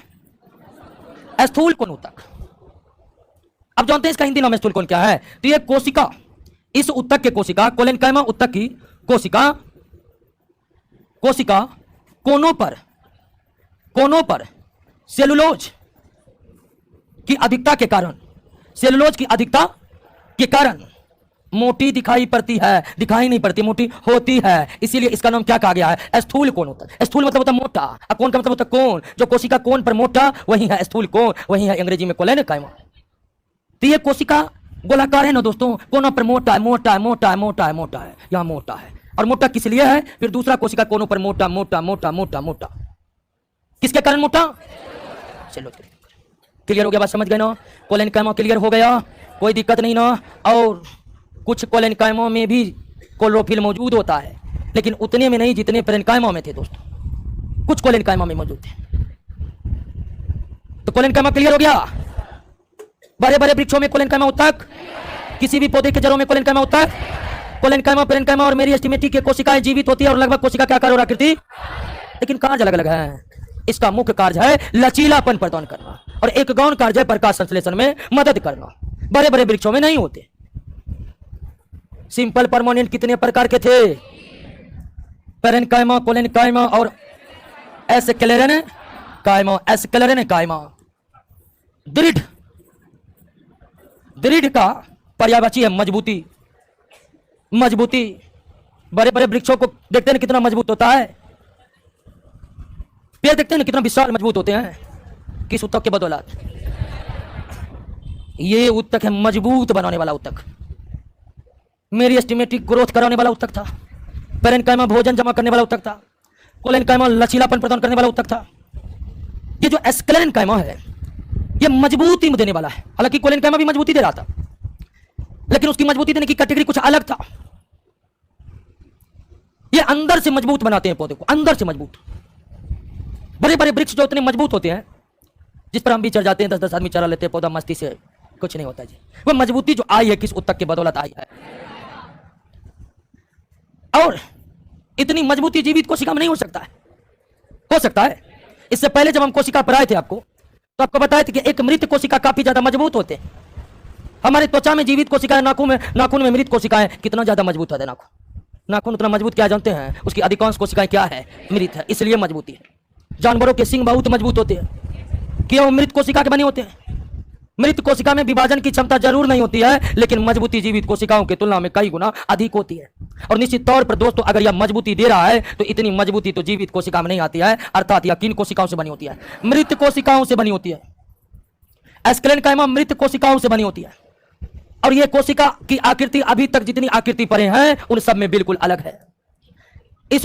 S1: स्थूल कोण उत्तक। अब जानते हैं इसका हिंदी नाम स्थूल कोण क्या है? तो ये कोशिका, इस उत्तक के कोशिका, कोलेनकाइमा उत्तक की कोशिका, कोशिका कोनों पर कोनों पर सेलुलोज की अधिकता के कारण, सेलुलोज की अधिकता के कारण मोटी दिखाई पड़ती है, दिखाई नहीं पड़ती, मोटी होती है। इसीलिए इसका नाम क्या कहा गया है? स्थूल कोण होता है। स्थूल मतलब होता है मोटा, और कोण का मतलब होता है कोण। जो कोशिका कोण पर मोटा वही है स्थूल कोण, वही है अंग्रेजी में कोलेनकाइमा। तो ये कोशिका गोलाकार है ना दोस्तों, कोनों पर मोटा है, मोटा है, मोटा है, मोटा है, मोटा है, यहाँ मोटा है। और मोटा किस लिए है? फिर दूसरा कोशिका कोनों पर मोटा मोटा मोटा मोटा मोटा, किसके कारण मोटा? चलो क्लियर हो गया, बात समझ गए ना? कोलेनकाइमा क्लियर हो गया, कोई दिक्कत नहीं ना। और कुछ कोलेनकाइमा में भी क्लोरोफिल मौजूद होता है, लेकिन उतने में नहीं जितने पेरेन्काइमा में थे दोस्तों, कुछ कोलेनकाइमा में मौजूद थे। तो कोलेनकाइमा क्लियर हो गया। बड़े बड़े वृक्षों में कोलेनकाइमा उत्तक, किसी भी पौधे के जड़ों में कोलेनकाइमा उत्तक, कोलेनकाइमा, पेरेन्काइमा और मेरिस्टेमेटिक की कोशिकाएं जीवित होती है और लगभग कोशिका के आकार और आकृति, लेकिन कार्य अलग अलग है। इसका मुख्य कार्य है लचीलापन प्रदान करना, और एक गौण कार्य है प्रकाश संश्लेषण में मदद करना। बड़े बड़े वृक्षों में नहीं होते। सिंपल परमानेंट कितने प्रकार के थे? पेरेन्काइमा, कोलेनकाइमा और एस्क्लेरेनकाइमा। एस्क्लेरेनकाइमा दृढ़, दृढ़ का पर्यायवाची है मजबूती, मजबूती। बड़े बड़े वृक्षों को देखते हैं कितना मजबूत होता है, पेड़ देखते हैं कितना विशाल मजबूत होते हैं। किस उत्तक के बदौलत? ये उत्तक है मजबूत बनाने वाला उत्तक, मेरिस्टेमेटिक ग्रोथ कराने वाला उत्तक था। पेरेन्काइमा भोजन जमा करने वाला उत्तक था। कोलेनकाइमा लचीलापन प्रदान करने वाला उत्तक था। ये जो एस्क्लेरेनकाइमा है ये मजबूती देने वाला है। हालांकि कोलेनकाइमा भी मजबूती दे रहा था, लेकिन उसकी मजबूती देने की कैटेगरी कुछ अलग था। ये अंदर से मजबूत बनाते हैं पौधे को, अंदर से मजबूत। बड़े बड़े वृक्ष जो इतने मजबूत होते हैं, जिस पर हम भी चढ़ जाते हैं, 10-10 आदमी चढ़ा लेते हैं, पौधा मस्ती से, कुछ नहीं होता जी। वो मजबूती जो आई है किस उत्तक के बदौलत आई है। और इतनी मजबूती जीवित कोशिका में नहीं हो सकता है। हो सकता है इससे पहले जब हम कोशिका पर आए थे आपको, तो आपको बताया था कि एक मृत कोशिका काफी ज्यादा मजबूत होते हैं। हमारे त्वचा में जीवित कोशिकाएं, नाखून में मृत कोशिकाएं कितना ज्यादा मजबूत होते हैं। नाखून उतना मजबूत क्या जानते हैं? उसकी अधिकांश कोशिकाएं क्या है? मृत है, इसलिए मजबूती है। जानवरों के सिंग बहुत मजबूत होते हैं, क्यों? मृत कोशिका के बने होते हैं। मृत कोशिका में विभाजन की क्षमता जरूर नहीं होती है, लेकिन मजबूती जीवित कोशिकाओं की तुलना में कई गुना अधिक होती है। और निश्चित तौर पर दोस्तों, अगर यह मजबूती दे रहा है तो इतनी मजबूती तो जीवित कोशिका में नहीं आती है। अर्थात यह किन कोशिकाओं से बनी होती है? मृत कोशिकाओं से बनी होती है। एस्क्लेरेनकाइमा मृत कोशिकाओं से बनी होती है, और यह कोशिका की आकृति अभी तक जितनी आकृति पढ़े हैं उन सब में बिल्कुल अलग है। इस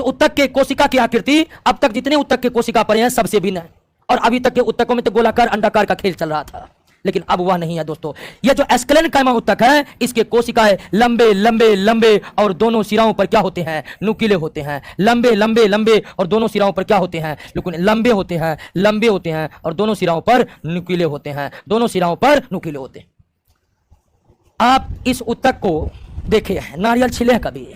S1: उत्तक के कोशिका की आकृति अब तक जितने उत्तक के कोशिका पढ़े हैं सबसे भिन्न है। और अभी तक के उत्तकों में तो गोलाकार अंडाकार का खेल चल रहा था, लेकिन अब वह नहीं है दोस्तों। यह जो एस्क्लेरेनकाइमा उत्तक है, इसके कोशिकाएं लंबे लंबे लंबे और दोनों सिराओं पर क्या होते हैं? नुकीले होते हैं। लंबे लंबे लंबे और दोनों सिराओं पर क्या होते हैं? लंबे होते हैं, लंबे होते हैं और दोनों सिराओं पर नुकीले होते हैं। दोनों सिराओं पर नुकीले होते हैं। आप इस उत्तक को देखे हैं, नारियल छिले कभी?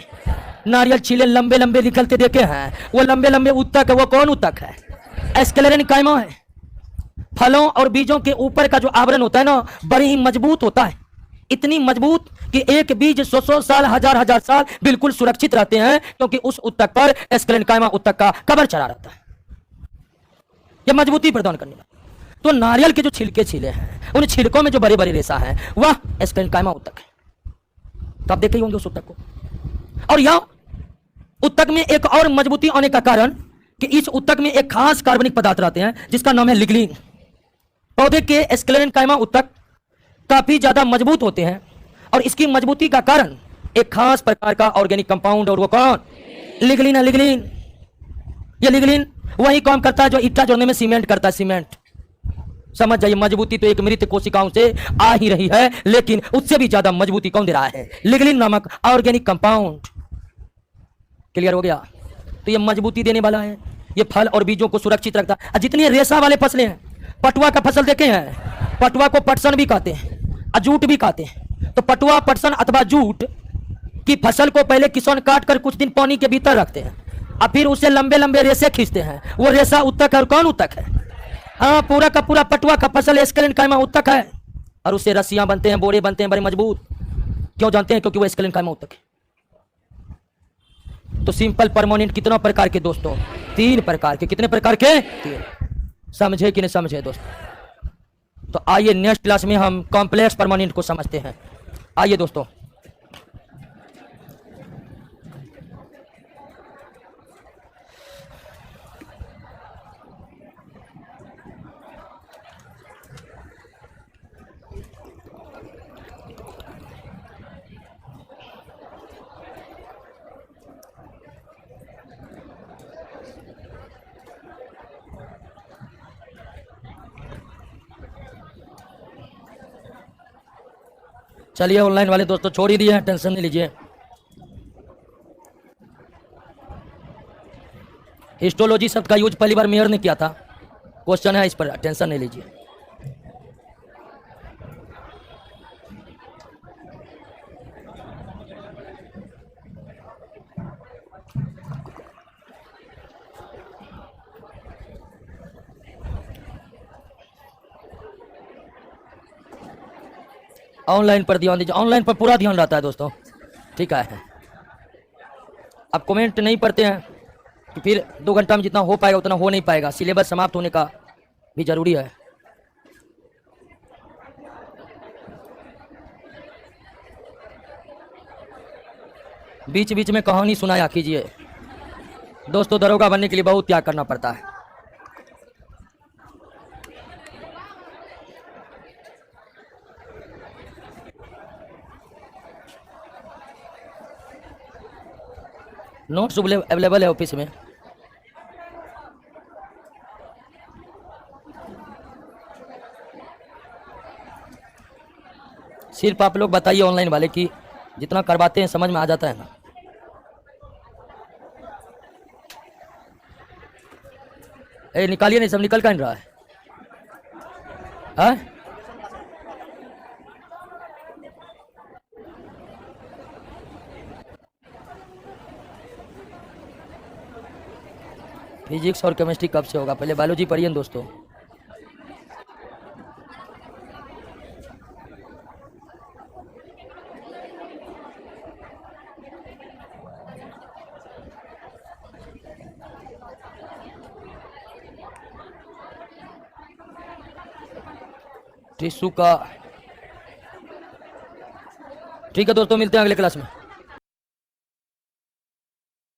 S1: नारियल छिले लंबे लंबे निकलते देखे हैं? वो लंबे लंबे उत्तक है, वो कौन उत्तक है? एस्क्लेरेनकाइमा है। फलों और बीजों के ऊपर का जो आवरण होता है ना, बड़ी ही मजबूत होता है। इतनी मजबूत कि एक बीज 100 साल, हजार साल बिल्कुल सुरक्षित रहते हैं, क्योंकि उस उत्तक पर एस्क्लेरेनकाइमा उत्तक का कवर चढ़ा रहता है। यह मजबूती प्रदान करने वाला। तो नारियल के जो छिलके छिले हैं, उन छिलकों में जो बड़े बड़े रेशा हैं, वह एस्क्लेरेनकाइमा उत्तक है। तो आप देखे होंगे उस उत्तक को। और यह उत्तक में एक और मजबूती आने का कारण कि इस उत्तक में एक खास कार्बनिक पदार्थ रहते हैं जिसका नाम है लिग्निन। पौधे के एस्क्लेरेनकाइमा उत्तक काफी ज्यादा मजबूत होते हैं, और इसकी मजबूती का कारण एक खास प्रकार का ऑर्गेनिक कंपाउंड, और वो कौन? लिग्निन है। लिग्निन, ये लिग्निन वही काम करता है जो ईटा जोड़ने में सीमेंट करता है। सीमेंट, समझ जाइए। मजबूती तो एक मृत कोशिकाओं से आ ही रही है, लेकिन उससे भी ज्यादा मजबूती कौन दे रहा है? लिग्निन नामक ऑर्गेनिक कंपाउंड। क्लियर हो गया? तो ये मजबूती देने वाला है। ये फल और बीजों को सुरक्षित रखता है। जितनी रेशा वाले फसलें हैं, पटुआ का फसल देखे हैं? पटुआ को पटसन भी कहते हैं और जूट भी कहते हैं। तो पटुआ, पटसन अथवा जूट की फसल को पहले किसान काट कर कुछ दिन पानी के भीतर रखते हैं, और फिर उसे लंबे लंबे रेशे खींचते हैं। वो रेशा उत्तक है। और कौन उत्तक है? हाँ, पूरा का पूरा पटुआ का फसल एस्क्लेरेनकाइमा उत्तक है, और उससे रस्सियां बनते हैं, बोरे बनते हैं बड़े मजबूत। क्यों जानते हैं? क्योंकि वो एस्क्लेरेनकाइमा उत्तक है। तो सिंपल परमानेंट कितना प्रकार के दोस्तों? 3 प्रकार के। कितने प्रकार के? 3। समझे कि नहीं समझे दोस्तों? तो आइए नेक्स्ट क्लास में हम कॉम्प्लेक्स परमानेंट को समझते हैं। आइए दोस्तों, चलिए ऑनलाइन वाले दोस्तों छोड़ ही दिए हैं, टेंशन नहीं लीजिए। हिस्टोलॉजी शब्द का यूज पहली बार मेयर ने किया था। क्वेश्चन है इस पर, टेंशन नहीं लीजिए। ऑनलाइन पर ध्यान दीजिए, ऑनलाइन पर पूरा ध्यान रहता है दोस्तों, ठीक है। अब कमेंट नहीं पढ़ते हैं कि फिर 2 घंटा में जितना हो पाएगा उतना हो नहीं पाएगा। सिलेबस समाप्त होने का भी जरूरी है। बीच बीच में कहानी सुनाया कीजिए दोस्तों, दरोगा बनने के लिए बहुत त्याग करना पड़ता है। नोट्स अवेलेबल है ऑफिस में। सिर्फ आप लोग बताइए ऑनलाइन वाले कि जितना करवाते हैं समझ में आ जाता है ना। ए निकालिए, नहीं सब निकल का नहीं रहा है। हाँ? फिजिक्स और केमिस्ट्री कब से होगा? पहले बायोलॉजी पढ़िए दोस्तों। टिश्यू का, ठीक है दोस्तों, मिलते हैं अगले क्लास में।